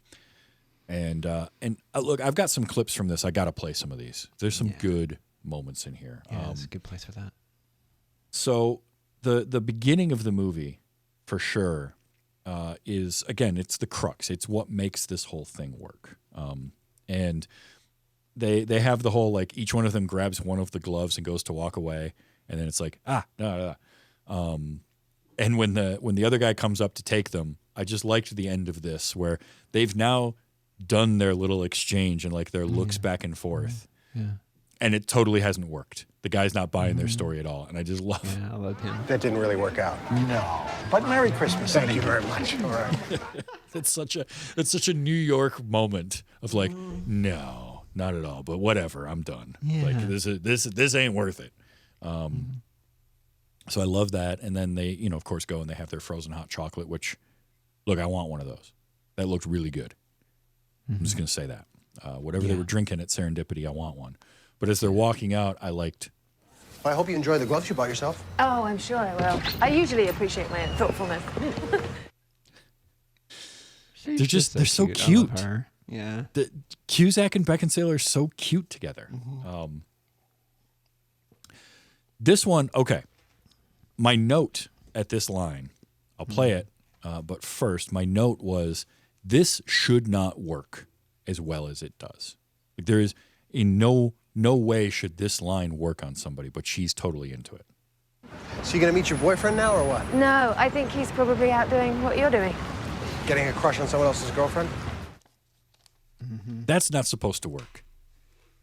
And look, I've got some clips from this. I got to play some of these. There's some good moments in here. Yeah, it's a good place for that. So the beginning of the movie, for sure, is, again, it's the crux. It's what makes this whole thing work. And they have the whole, like, each one of them grabs one of the gloves and goes to walk away, and then it's like, no. And when the other guy comes up to take them, I just liked the end of this where they've now done their little exchange and like their looks back and forth. Yeah. And it totally hasn't worked. The guy's not buying their story at all. And I just love I love him. That didn't really work out. No. But Merry Christmas. Thank you very much. All right. It's such a New York moment of like, no, not at all. But whatever, I'm done. Yeah. Like this ain't worth it. So I love that. And then they, of course, go and they have their frozen hot chocolate, which, look, I want one of those. That looked really good. I'm just going to say that. Whatever they were drinking at Serendipity, I want one. But as they're walking out, I liked. I hope you enjoy the gloves you bought yourself. Oh, I'm sure I will. I usually appreciate my own thoughtfulness. They're so cute. I love her. Yeah. The Cusack and Beckinsale are so cute together. This one, okay. My note at this line, I'll play it, but first, my note was, this should not work as well as it does. Like, there is, in no way should this line work on somebody, but she's totally into it. So you gonna meet your boyfriend now or what? No, I think he's probably out doing what you're doing. Getting a crush on someone else's girlfriend? That's not supposed to work.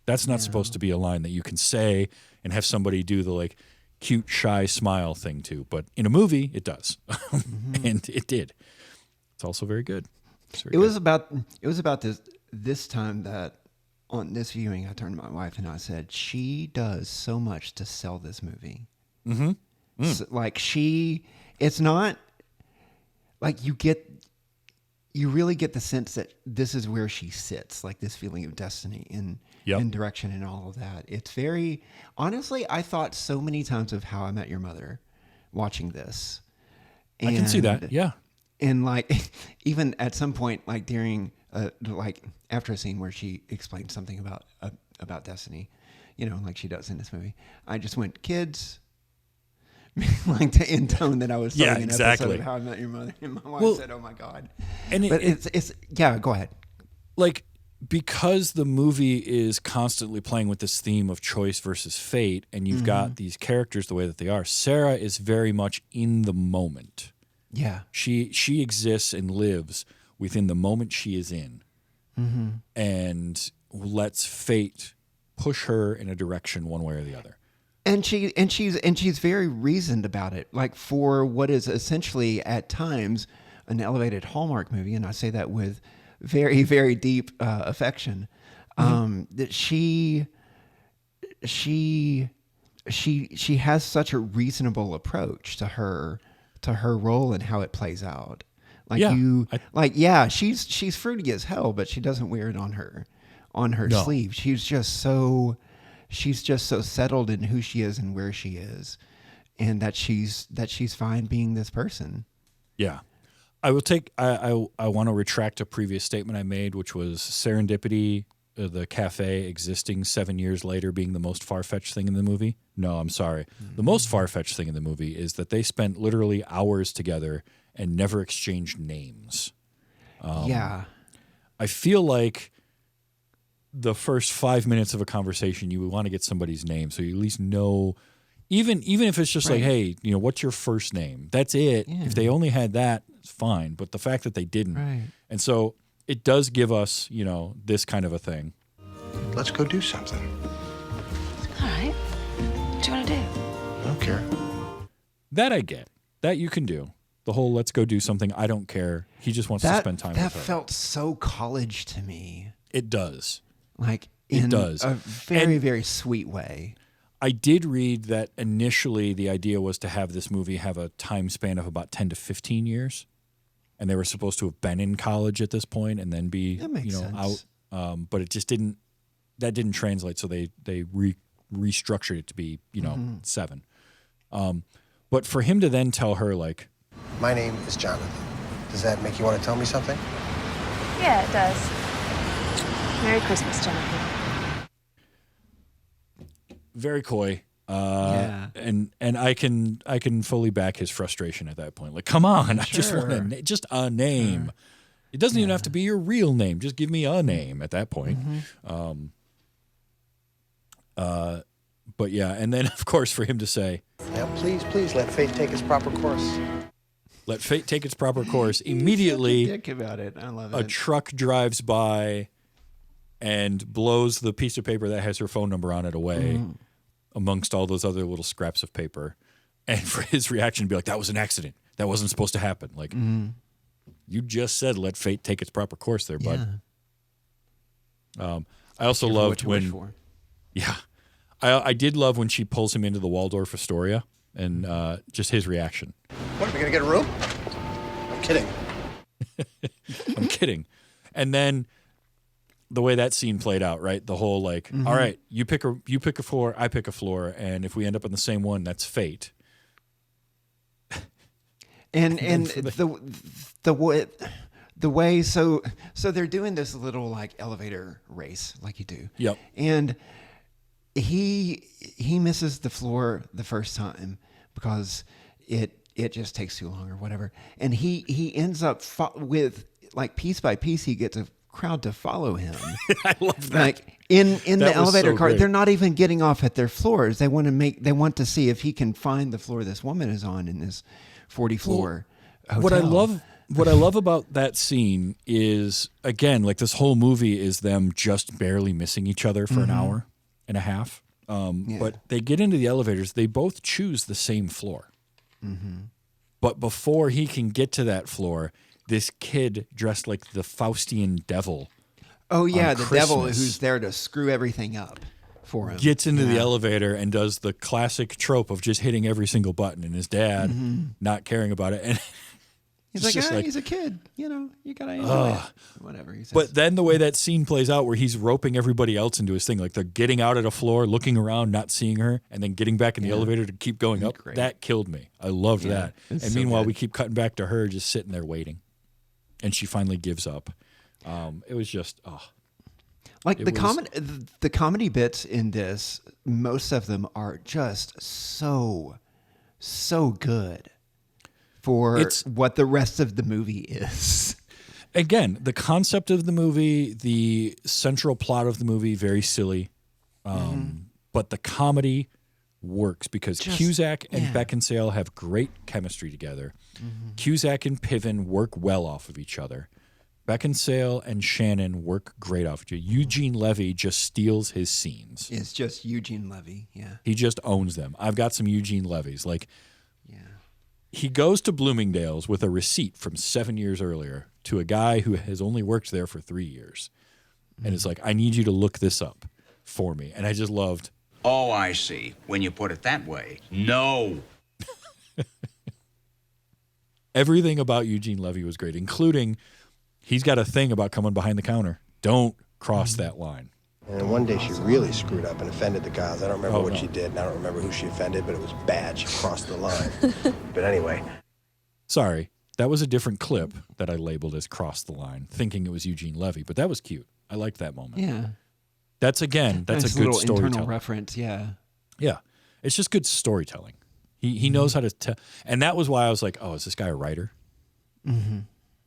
That's not supposed to be a line that you can say and have somebody do the like cute, shy smile thing to. But in a movie, it does. And it did. It's also very good. It was about this time that on this viewing, I turned to my wife and I said, she does so much to sell this movie. So, like it's not like you really get the sense that this is where she sits, like this feeling of destiny and direction and all of that. It's very, honestly, I thought so many times of How I Met Your Mother watching this. I can see that. Yeah. And like, even at some point, like during like after a scene where she explained something about destiny, like she does in this movie, I just went, kids. Like to intone that I was telling an episode of How I Met Your Mother, and my wife said, "Oh my God!" And but it's yeah. Go ahead. Like, because the movie is constantly playing with this theme of choice versus fate, and you've got these characters the way that they are. Sarah is very much in the moment. Yeah, she exists and lives within the moment she is in, and lets fate push her in a direction one way or the other. And she's very reasoned about it, like for what is essentially at times an elevated Hallmark movie, and I say that with very, very deep affection. That she has such a reasonable approach to her role and how it plays out. Like she's fruity as hell, but she doesn't wear it on her sleeve. She's just so settled in who she is and where she is, and that she's fine being this person. Yeah. I will take. I want to retract a previous statement I made, which was Serendipity, the cafe existing 7 years later, being the most far-fetched thing in the movie. No, I'm sorry. The most far-fetched thing in the movie is that they spent literally hours together and never exchanged names. Yeah, I feel like the first 5 minutes of a conversation, you would want to get somebody's name so you at least know. Even if it's just like, hey, what's your first name? That's it. Yeah. If they only had that, it's fine. But the fact that they didn't. Right. And so it does give us, this kind of a thing. Let's go do something. All right. What do you want to do? I don't care. That I get. That you can do. The whole let's go do something. I don't care. He just wants to spend time with her. That felt so college to me. It does. Like it does. A very, very sweet way. I did read that initially the idea was to have this movie have a time span of about 10 to 15 years. And they were supposed to have been in college at this point and then be, sense. out. But it just didn't translate. So they restructured it to be, 7. But for him to then tell her like, My name is Jonathan. Does that make you want to tell me something? Yeah, it does. Merry Christmas, Jonathan. very coy. Yeah. And I can fully back his frustration at that point. Like, come on, I just want just a name. Sure. It doesn't even have to be your real name. Just give me a name at that point. Mm-hmm. But yeah, and then of course for him to say, "Now, please let fate take its proper course." Let fate take its proper course. Immediately, dick about it. I love it. A truck drives by and blows the piece of paper that has her phone number on it away amongst all those other little scraps of paper. And for his reaction to be like, that was an accident. That wasn't supposed to happen. Like, you just said, let fate take its proper course there, bud. I also loved when... Yeah. I did love when she pulls him into the Waldorf Astoria and just his reaction. What, are we going to get a room? I'm kidding. I'm kidding. And then the way that scene played out, right? The whole like, all right, you pick a floor, I pick a floor, and if we end up on the same one, that's fate. And the way so they're doing this little like elevator race like you do. Yep. And he misses the floor the first time because it just takes too long or whatever. And he ends up with like piece by piece he gets a crowd to follow him. I love that. Like in the elevator so car, great. they're not even getting off at their floors. They want to see if he can find the floor this woman is on in this 40 floor hotel. What I love about that scene is, again, like this whole movie is them just barely missing each other for an hour and a half. But they get into the elevators. They both choose the same floor. But before he can get to that floor, this kid dressed like the Faustian devil. Oh, yeah, the devil Christmas who's there to screw everything up for him. Gets into the elevator and does the classic trope of just hitting every single button and his dad not caring about it. And he's like, he's a kid. You got to enjoy it. Whatever he says. But then the way that scene plays out where he's roping everybody else into his thing, like they're getting out at a floor, looking around, not seeing her, and then getting back in the elevator to keep going up. Great. That killed me. I loved that. And so meanwhile, good. we keep cutting back to her just sitting there waiting. And she finally gives up. It was just Like It the comedy bits in this, most of them are just so good for what the rest of the movie is. again, the concept of the movie, the central plot of the movie, very silly. But the comedy works because Cusack and Beckinsale have great chemistry together. Cusack and Piven work well off of each other. Beckinsale and Shannon work great off each other. Eugene Levy just steals his scenes. It's just Eugene Levy, yeah. He just owns them. I've got some Eugene Levies. Like, he goes to Bloomingdale's with a receipt from 7 years earlier to a guy who has only worked there for 3 years. And it's like, I need you to look this up for me. And I just loved. Oh, I see. When you put it that way. No. Everything about Eugene Levy was great, including he's got a thing about coming behind the counter. Don't cross that line. And one day she really screwed up and offended the guys. I don't remember what she did, and I don't remember who she offended, but it was bad. She crossed the line. But anyway. Sorry, that was a different clip that I labeled as cross the line, thinking it was Eugene Levy, but that was cute. I liked that moment. Yeah. That's nice a good storytelling. internal reference, yeah. Yeah. It's just good storytelling. He knows how to tell. And that was why I was like, oh, is this guy a writer?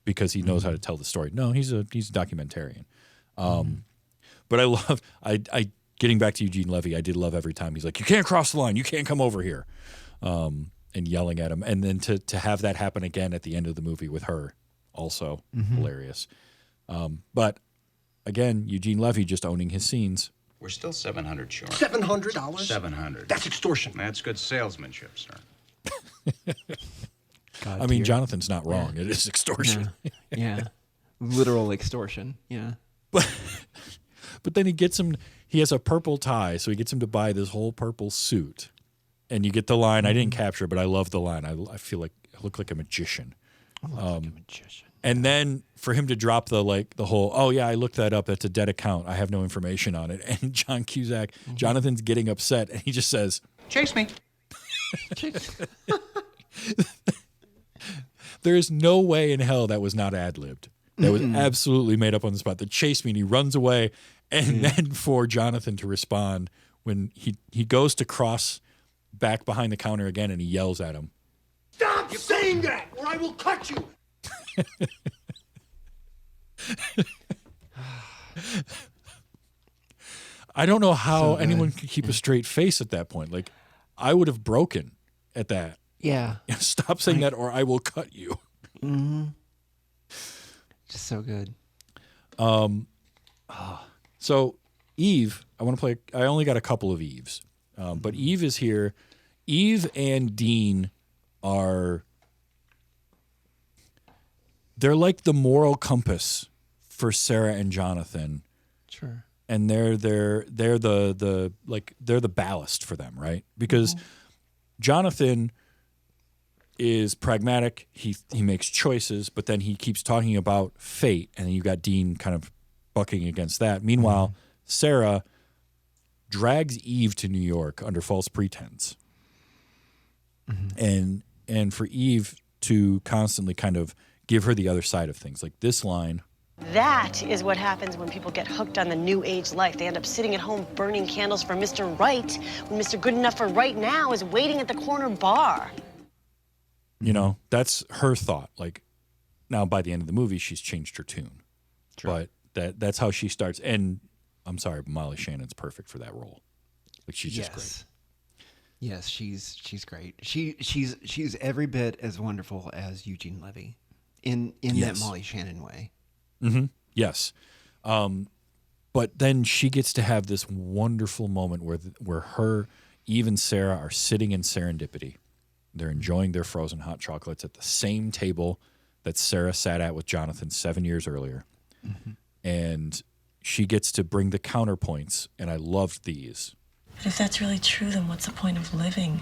Because he knows how to tell the story. No, he's a documentarian. But I love, I getting back to Eugene Levy, I did love every time he's like, you can't cross the line. You can't come over here. And yelling at him. And then to have that happen again at the end of the movie with her, also hilarious. But again, Eugene Levy just owning his scenes. We're still $700 short. $700? $700. That's extortion. That's good salesmanship, sir. I mean, Jonathan's not wrong. It is extortion. Yeah. Literal extortion. Yeah. But then he has a purple tie, so he gets him to buy this whole purple suit. And you get the line, I didn't capture, but I love the line. I feel like I look like a magician. And then for him to drop the whole, oh yeah, I looked that up. That's a dead account. I have no information on it. And John Cusack, Jonathan's getting upset, and he just says, Chase me. There is no way in hell that was not ad-libbed. That was absolutely made up on the spot. The chase me, and he runs away. And then for Jonathan to respond when he goes to cross back behind the counter again, and he yells at him. Stop saying that, or I will cut you. I don't know how anyone could keep a straight face at that point. Like, I would have broken at that. Yeah. Stop saying that, or I will cut you. Just so good. So Eve, I want to play. I only got a couple of Eves, but Eve is here. Eve and Dean they're like the moral compass for Sarah and Jonathan. Sure. And they're the ballast for them, right? Because Jonathan is pragmatic. He makes choices, but then he keeps talking about fate, and then you got Dean kind of bucking against that. Meanwhile, Sarah drags Eve to New York under false pretense. And for Eve to constantly kind of give her the other side of things. Like this line. That is what happens when people get hooked on the new age life. They end up sitting at home burning candles for Mr. Right when Mr. Good Enough for right now is waiting at the corner bar. You know, that's her thought. Like, now by the end of the movie, she's changed her tune. Sure. But that's how she starts. And I'm sorry, but Molly Shannon's perfect for that role. Like, she's just great. Yes, she's great. She's every bit as wonderful as Eugene Levy in that Molly Shannon way. Yes. But then she gets to have this wonderful moment where her, Eve and Sarah are sitting in Serendipity. They're enjoying their frozen hot chocolates at the same table that Sarah sat at with Jonathan 7 years earlier. And she gets to bring the counterpoints, and I loved these. But if that's really true, then what's the point of living?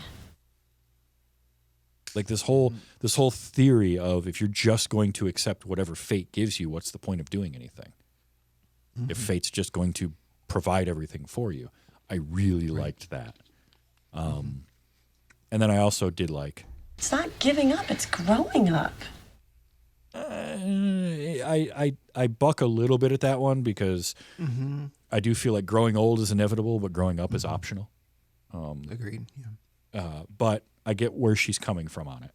Like this whole theory of if you're just going to accept whatever fate gives you, what's the point of doing anything? If fate's just going to provide everything for you. I really liked that. And then I also did like... It's not giving up, it's growing up. I buck a little bit at that one because I do feel like growing old is inevitable, but growing up is optional. Agreed. Yeah. But I get where she's coming from on it.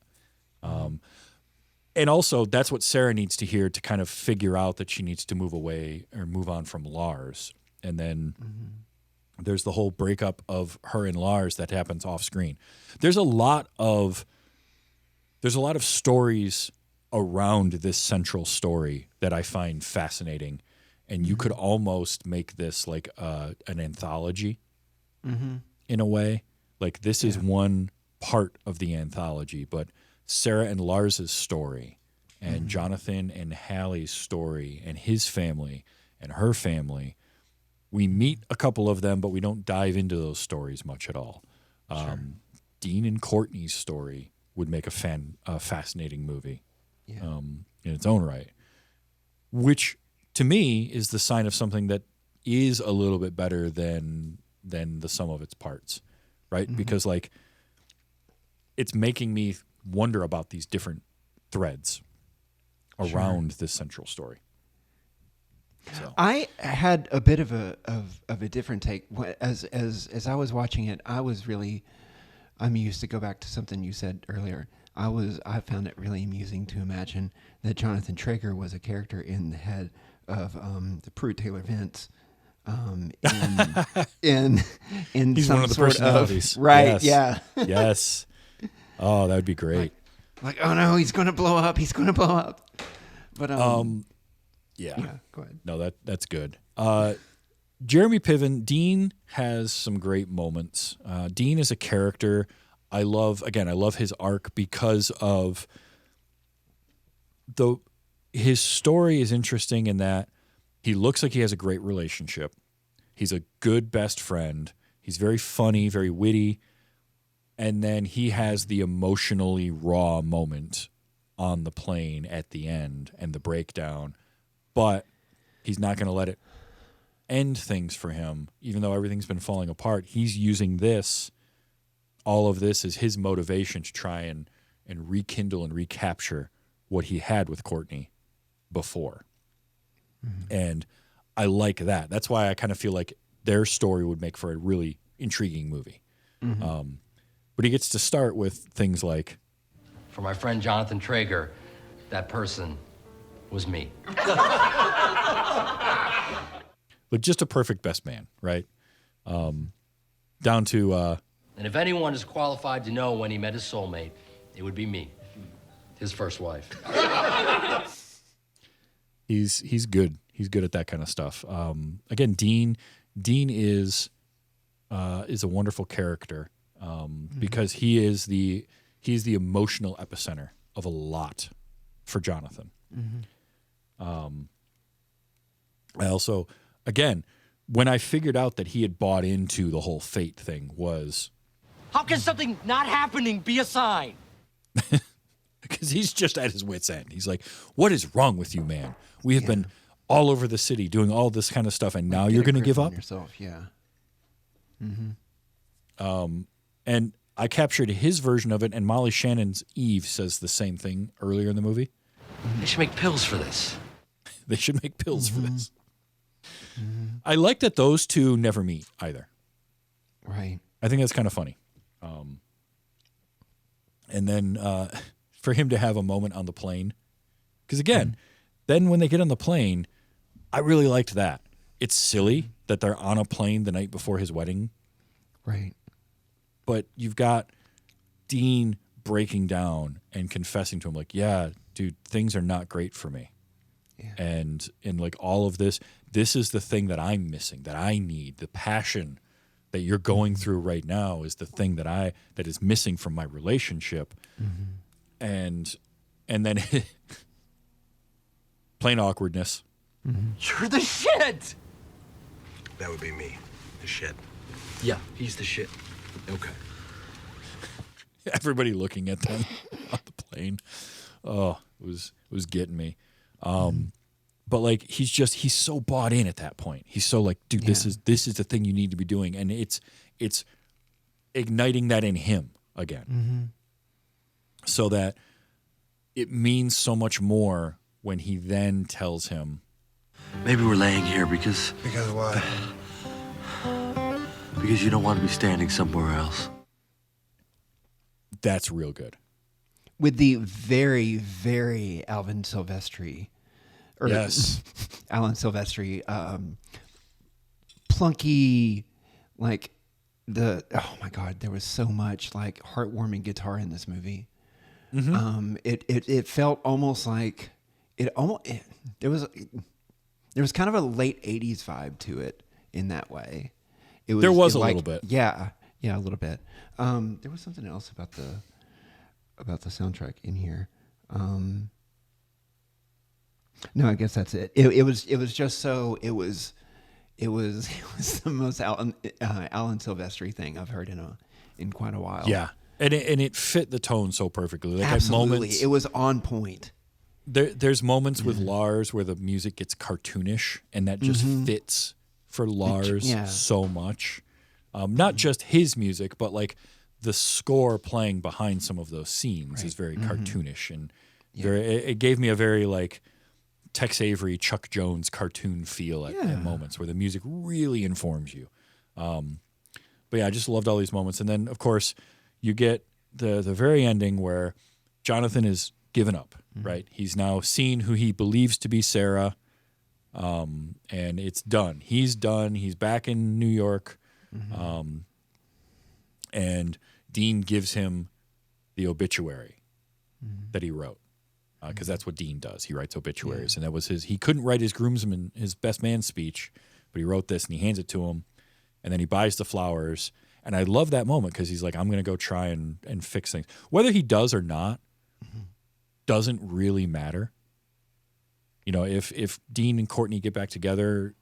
And also, that's what Sarah needs to hear to kind of figure out that she needs to move away or move on from Lars. And then there's the whole breakup of her and Lars that happens off screen. There's a lot of stories around this central story that I find fascinating. And you could almost make this like an anthology in a way. Like this is one part of the anthology, but Sarah and Lars's story and Jonathan and Hallie's story and his family and her family, we meet a couple of them, but we don't dive into those stories much at all. Dean and Courtney's story would make a fascinating movie in its own right, which to me is the sign of something that is a little bit better than the sum of its parts, right? Because like it's making me wonder about these different threads around this central story. So. I had a bit of a different take as I was watching it. I was really amused to go back to something you said earlier. I found it really amusing to imagine that Jonathan Traeger was a character in the head of the Pruitt Taylor Vince. In He's some one of the sort personalities, right? Yes. Yeah. Yes. Oh, that would be great. Like, oh no, he's going to blow up. He's going to blow up. But yeah. Go ahead. No, that's good. Jeremy Piven, Dean has some great moments. Dean is a character I love. Again, I love his arc because of his story is interesting in that he looks like he has a great relationship. He's a good best friend. He's very funny, very witty. And then he has the emotionally raw moment on the plane at the end and the breakdown. But he's not going to let it end things for him, even though everything's been falling apart. He's using all of this as his motivation to try and rekindle and recapture what he had with Courtney before. And I like that. That's why I kind of feel like their story would make for a really intriguing movie. But he gets to start with things like, for my friend Jonathan Traeger, that person was me. but just a perfect best man, right? Down to And if anyone is qualified to know when he met his soulmate, it would be me, his first wife. he's good. He's good at that kind of stuff. Again, Dean is a wonderful character because he's the emotional epicenter of a lot for Jonathan. I also, again, when I figured out that he had bought into the whole fate thing was... How can something not happening be a sign? Because he's just at his wit's end. He's like, what is wrong with you, man? We have been all over the city doing all this kind of stuff, and now you're going to give up? Yourself, yeah. And I captured his version of it, and Molly Shannon's Eve says the same thing earlier in the movie. They should make pills for this. They should make pills for this. I like that those two never meet either. Right. I think that's kind of funny. And then for him to have a moment on the plane, because again, then when they get on the plane, I really liked that. It's silly that they're on a plane the night before his wedding. Right. But you've got Dean breaking down and confessing to him, like, yeah, dude, things are not great for me. Yeah. And like all of this is the thing that I'm missing, that I need. The passion that you're going through right now is the thing that is missing from my relationship. And then plain awkwardness. You're the shit! That would be me, the shit. Yeah, he's the shit. Okay. Everybody looking at them on the plane. Oh, it was getting me. But like he's so bought in at that point. He's so like, dude, this is the thing you need to be doing, and it's igniting that in him again. So that it means so much more when he then tells him, maybe we're laying here because what? because you don't want to be standing somewhere else. that's real good. With the very, very Alan Silvestri, plunky, like oh my God, there was so much like heartwarming guitar in this movie. It felt almost like there was kind of a late 80s vibe to it in that way. There was a little bit. Yeah, a little bit. There was something else about the soundtrack in here. No, I guess that's it. It was just so it was the most Alan Silvestri thing I've heard in quite a while. Yeah, and it fit the tone so perfectly. Like Absolutely, at moments, it was on point. There's moments with Lars where the music gets cartoonish, and that just fits for Lars so much. Not just his music, but like the score playing behind some of those scenes is very cartoonish, and it gave me a very like Tex Avery, Chuck Jones cartoon feel at moments where the music really informs you. But yeah, I just loved all these moments. And then, of course, you get the very ending where Jonathan is given up, right? He's now seen who he believes to be Sarah, and it's done. He's done. He's back in New York, and Dean gives him the obituary that he wrote. Because that's what Dean does. He writes obituaries, and that was he couldn't write his groomsman, his best man speech, but he wrote this, and he hands it to him, and then he buys the flowers. And I love that moment because he's like, I'm going to go try and fix things. Whether he does or not doesn't really matter. You know, if Dean and Courtney get back together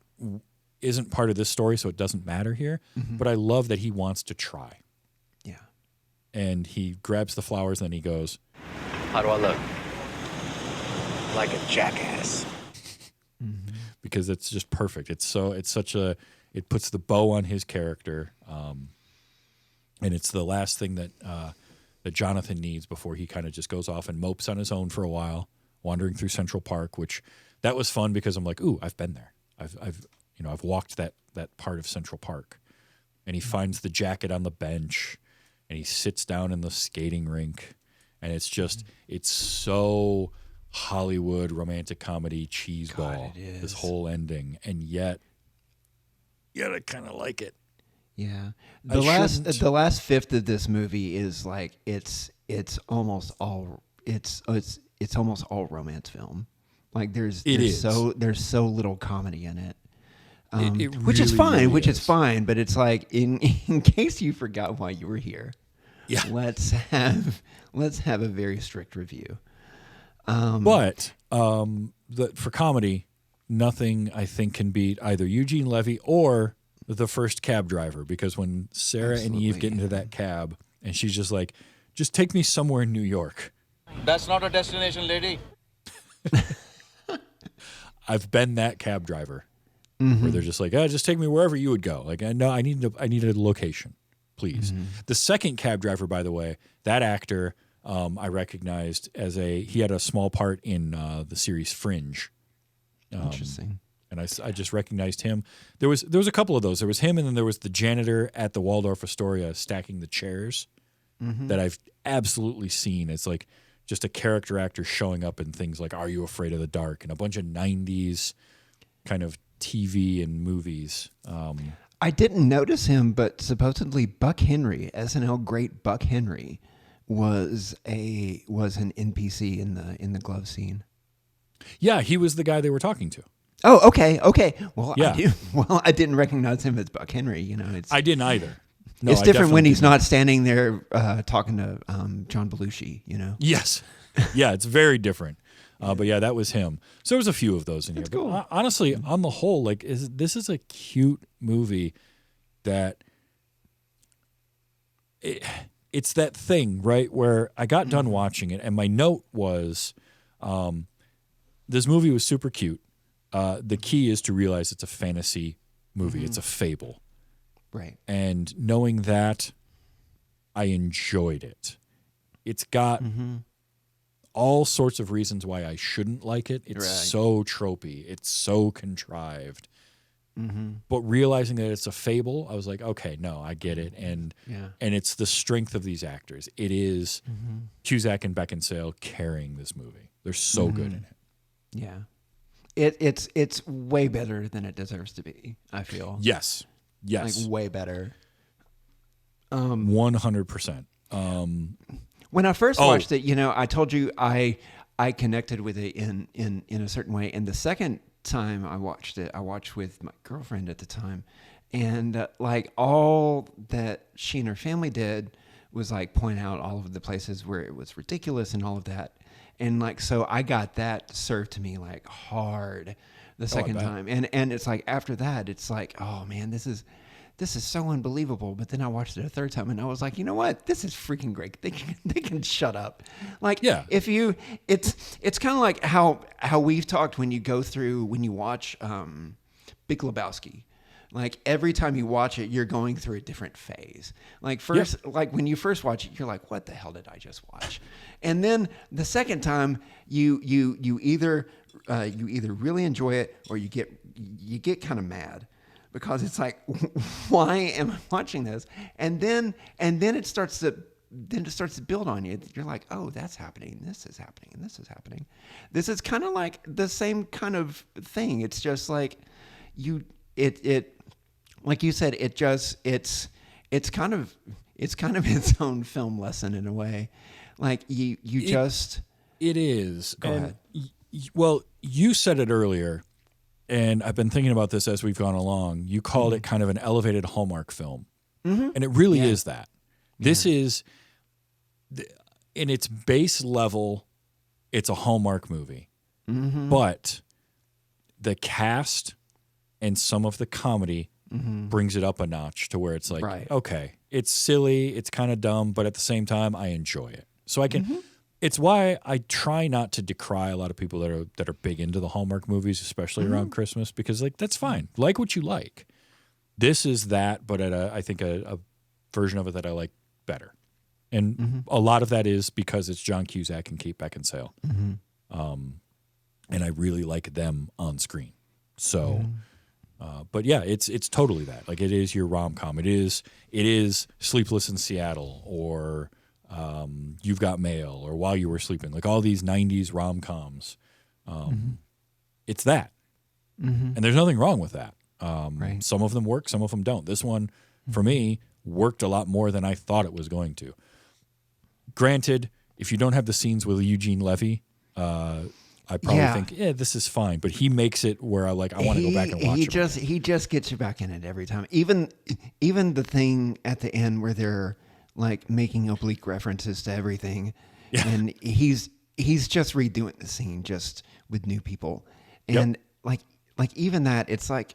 isn't part of this story, so it doesn't matter here. But I love that he wants to try. Yeah. And he grabs the flowers, and then he goes, How do I look? Like a jackass. Because it's just perfect. It puts the bow on his character, and it's the last thing that Jonathan needs before he kind of just goes off and mopes on his own for a while, wandering through Central Park. Which that was fun because I'm like, ooh, I've been there. I've walked that part of Central Park, and he finds the jacket on the bench, and he sits down in the skating rink, and it's just it's so Hollywood romantic comedy cheeseball, this whole ending, and yet I kind of like it. Yeah, the last fifth of this movie is like it's almost all romance film. Like there's so little comedy in it. Which is fine, really fine, but it's like in case you forgot why you were here. Yeah, let's have a very strict review. But for comedy, nothing I think can beat either Eugene Levy or the first cab driver, because when Sarah and Eve get into that cab and she's just like, just take me somewhere in New York. That's not a destination, lady. I've been that cab driver where they're just like, just take me wherever you would go. Like, no, I need a location, please. The second cab driver, by the way, that actor, I recognized he had a small part in the series Fringe. Interesting. And I just recognized him. There was a couple of those. There was him, and then there was the janitor at the Waldorf Astoria stacking the chairs that I've absolutely seen. It's like just a character actor showing up in things like Are You Afraid of the Dark and a bunch of 90s kind of TV and movies. I didn't notice him, but supposedly Buck Henry, SNL great Buck Henry, was an NPC in the glove scene. Yeah, he was the guy they were talking to. Oh, okay. Well, yeah. I didn't recognize him as Buck Henry. You know, I didn't either. No, it's different when he's not standing there talking to John Belushi. You know. Yes. Yeah, it's very different. But yeah, that was him. So there was a few of those in here. Cool. But honestly, on the whole, like this is a cute movie that it's that thing, right, where I got done watching it, and my note was, this movie was super cute. The key is to realize it's a fantasy movie. It's a fable. Right. And knowing that, I enjoyed it. It's got all sorts of reasons why I shouldn't like it. It's Right. so tropey. It's so contrived. Mm-hmm. But realizing that it's a fable, I was like, okay, no, I get it. And Yeah. and it's the strength of these actors. It is Mm-hmm. Cusack and Beckinsale carrying this movie. They're so good in it. Yeah. It's way better than it deserves to be, I feel. Yes. Yes. Like way better. 100%. When I first watched it, you know, I told you I connected with it in a certain way. And the second time I watched it, I watched with my girlfriend at the time. And like all that she and her family did was like point out all of the places where it was ridiculous and all of that. And like, so I got that served to me like hard the second time. And it's like, after that, it's like, oh man, this is so unbelievable. But then I watched it a third time and I was like, you know what? This is freaking great. They can shut up. Like, if you, it's kind of like how we've talked when you watch Big Lebowski. Like every time you watch it, you're going through a different phase. Like like when you first watch it, you're like, what the hell did I just watch? And then the second time you either really enjoy it or you get kind of mad. Because it's like, why am I watching this? And then it starts to build on you. You're like, oh, that's happening. This is happening. And this is happening. This is kind of like the same kind of thing. It's just like like you said, it's kind of its own film lesson in a way. Like it is. Go ahead. Well, you said it earlier. And I've been thinking about this as we've gone along. You called it kind of an elevated Hallmark film. Mm-hmm. And it really is that. This is, in its base level, it's a Hallmark movie. Mm-hmm. But the cast and some of the comedy brings it up a notch to where it's like, okay, it's silly, it's kind of dumb, but at the same time, I enjoy it. So I can... It's why I try not to decry a lot of people that are big into the Hallmark movies, especially around Christmas, because like that's fine. Like what you like. This is that, but at I think a version of it that I like better. And a lot of that is because it's John Cusack and Kate Beckinsale. And I really like them on screen. So, but yeah, it's totally that. Like it is your rom-com. It is Sleepless in Seattle or You've Got Mail or While You Were Sleeping, like all these 90s rom-coms. It's that. And there's nothing wrong with that. Some of them work, some of them don't. This one, for me, worked a lot more than I thought it was going to. Granted, if you don't have the scenes with Eugene Levy, I probably think, this is fine. But he makes it where I want to go back and watch it. He just gets you back in it every time. Even the thing at the end where they're like making oblique references to everything, and he's just redoing the scene just with new people, and like even that, it's like,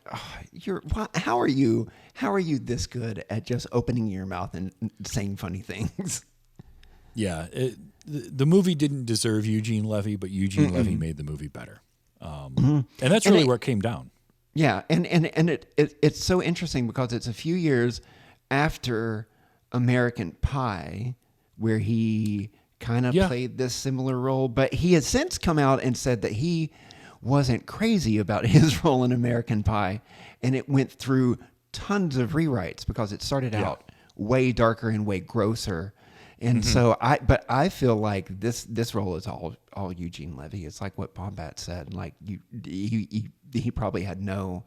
how are you this good at just opening your mouth and saying funny things? Yeah, the movie didn't deserve Eugene Levy, but Eugene Levy made the movie better, and that's really where it came down. Yeah, and it's so interesting because it's a few years after American Pie, where he kind of played this similar role, but he has since come out and said that he wasn't crazy about his role in American Pie, and it went through tons of rewrites because it started out way darker and way grosser. And so I feel like this role is all Eugene Levy. It's like what Bombat said. Like he probably had no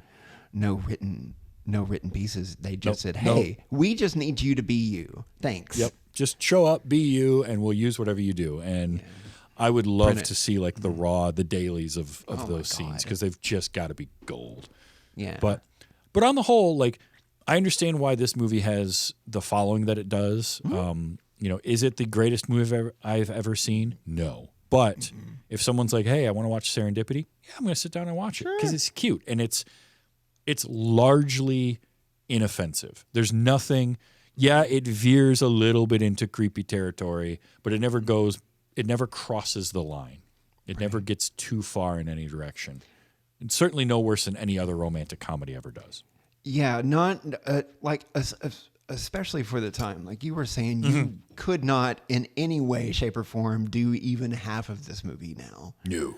written pieces. They just said, "Hey, we just need you to be you. Thanks." Yep. Just show up, be you, and we'll use whatever you do. And I would love to see like the dailies of those scenes because they've just got to be gold. Yeah. But on the whole, like I understand why this movie has the following that it does. Is it the greatest movie I've ever seen? No. But if someone's like, "Hey, I want to watch Serendipity," I'm going to sit down and watch it because it's cute and it's largely inoffensive. There's nothing. Yeah, it veers a little bit into creepy territory, but it never crosses the line. It never gets too far in any direction. It's certainly no worse than any other romantic comedy ever does. Yeah, not like especially for the time. Like you were saying, you could not in any way, shape, or form do even half of this movie now. No.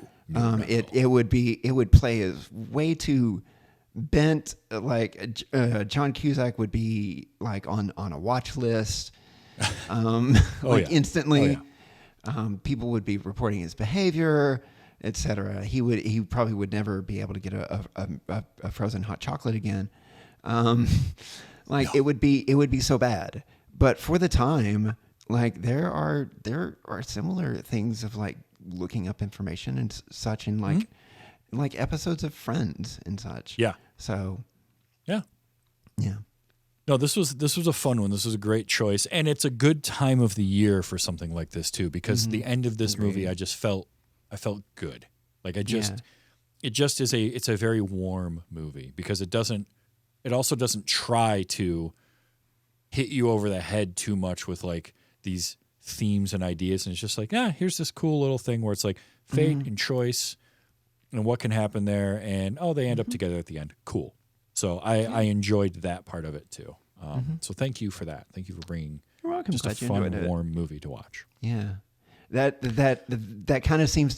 It would play as way too bent. Like John Cusack would be like on a watch list, instantly. People would be reporting his behavior, etc. He probably would never be able to get a frozen hot chocolate again. It would be so bad. But for the time, like there are similar things of like looking up information and such, and like episodes of Friends and such. Yeah. So. Yeah. Yeah. No, this was a fun one. This was a great choice, and it's a good time of the year for something like this too. Because the end of this movie, I felt good. Like it's a very warm movie because it also doesn't try to hit you over the head too much with like these themes and ideas, and it's just like, here's this cool little thing where it's like fate and choice and what can happen there, and they end up together at the end. Cool. So I enjoyed that part of it too. So thank you for that. Thank you for bringing just a fun, warm movie to watch. Yeah, that kind of seems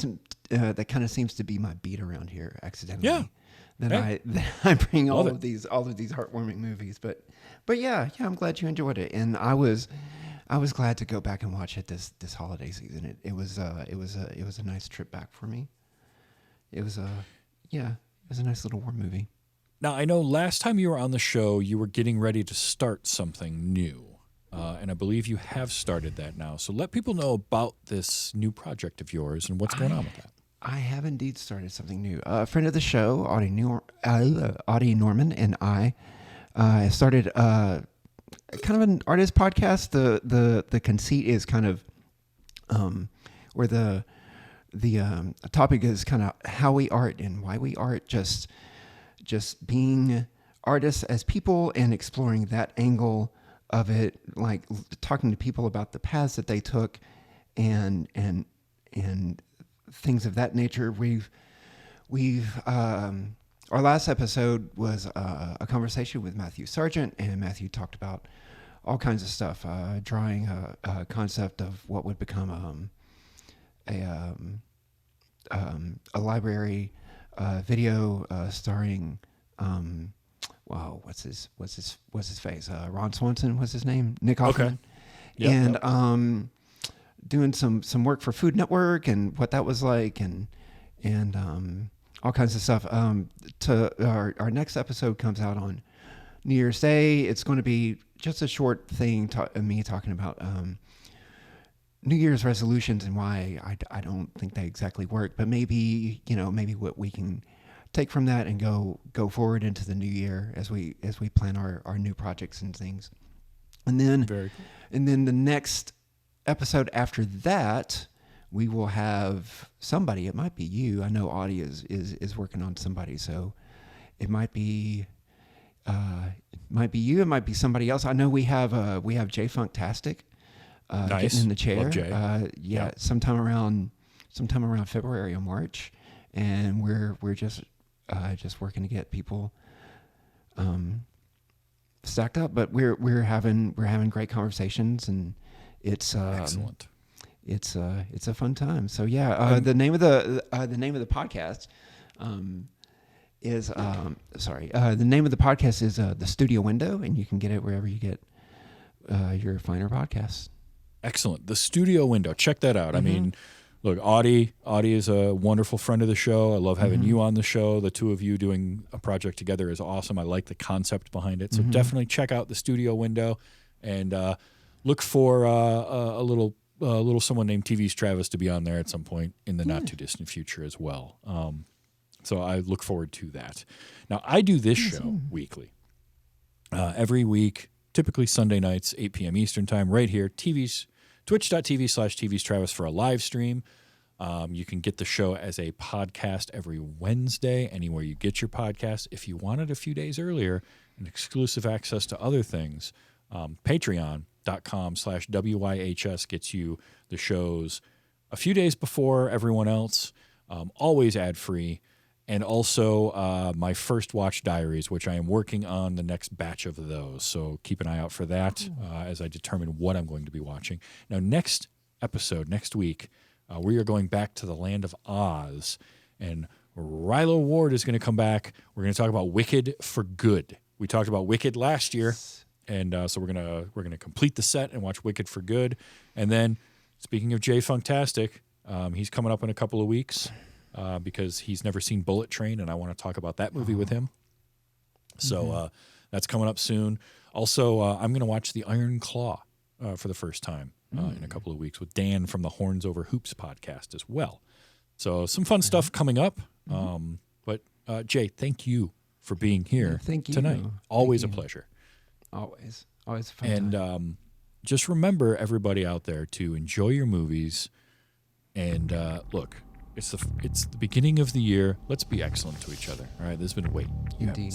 to be my beat around here accidentally. Yeah. That I bring all of these heartwarming movies, but yeah, I'm glad you enjoyed it, and I was glad to go back and watch it this holiday season. It was a nice trip back for me. It was a nice little warm movie. Now, I know last time you were on the show, you were getting ready to start something new, and I believe you have started that now. So let people know about this new project of yours and what's going on with that. I have indeed started something new. A friend of the show, Audie Norman, and I started kind of an artist podcast. The conceit is kind of where the topic is kind of how we art and why we art, just being artists as people and exploring that angle of it, like talking to people about the paths that they took and things of that nature. We've our last episode was a conversation with Matthew Sargent, and Matthew talked about all kinds of stuff, drawing a concept of what would become a library video starring what's his face? Ron Swanson was his name. Nick Offerman. Okay. Yep, and doing some work for Food Network and what that was like, and all kinds of stuff. To our next episode comes out on New Year's Day. It's going to be just a short thing, me talking about New Year's resolutions and why I don't think they exactly work, but maybe what we can take from that and go forward into the new year as we plan our new projects and things. And then the next episode after that, we will have somebody. It might be you. I know Audie is working on somebody, so it might be you. It might be somebody else. I know we have Jay Funktastic nice. Getting in the chair. Love Jay. Sometime around February or March, and we're just working to get people stacked up. But we're having great conversations, and it's excellent. It's a fun time. So the name of the podcast is the name of the podcast is The Studio Window, and you can get it wherever you get your finer podcasts. Excellent. The Studio Window. Check that out. I mean, look, Audie is a wonderful friend of the show. I love having you on the show. The two of you doing a project together is awesome. I like the concept behind it. So definitely check out The Studio Window, and look for a little someone named TV's Travis to be on there at some point in the not too distant future as well. So I look forward to that. Now, I do this show weekly. Every week, typically Sunday nights, 8 p.m. Eastern time, right here, twitch.tv/TV's Travis for a live stream. You can get the show as a podcast every Wednesday, anywhere you get your podcast. If you want it a few days earlier and exclusive access to other things, patreon.com/WYHS gets you the shows a few days before everyone else, always ad-free, and also my first watch diaries, which I am working on the next batch of those. So keep an eye out for that as I determine what I'm going to be watching. Now, next episode, next week, we are going back to the land of Oz, and Rilo Ward is going to come back. We're going to talk about Wicked for Good. We talked about Wicked last year, and so we're gonna complete the set and watch Wicked for Good. And then, speaking of Jay Funktastic, he's coming up in a couple of weeks. Because he's never seen Bullet Train, and I want to talk about that movie with him. So that's coming up soon. Also, I'm going to watch The Iron Claw for the first time in a couple of weeks with Dan from the Horns Over Hoops podcast as well. So some fun stuff coming up. But Jay, thank you for being here tonight. Always a pleasure. Always a fun and time. Just remember, everybody out there, to enjoy your movies. And look, it's the beginning of the year. Let's be excellent to each other. All right, this has been a wait. Indeed.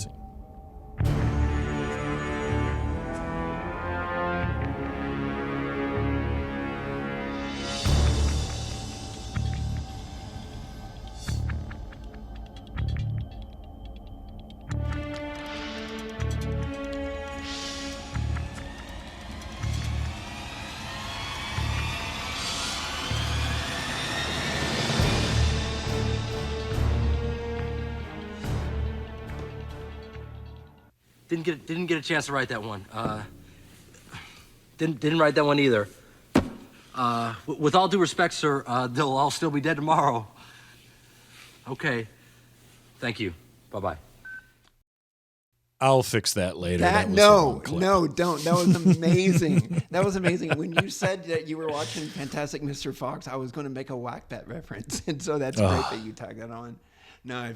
Didn't get a chance to write that one. Didn't write that one either. With all due respect, sir, they'll all still be dead tomorrow. Okay. Thank you. Bye-bye. I'll fix that later. No, don't. That was amazing. That was amazing. When you said that you were watching Fantastic Mr. Fox, I was going to make a Whack Bet reference, and so that's great that you tagged that on. No, if you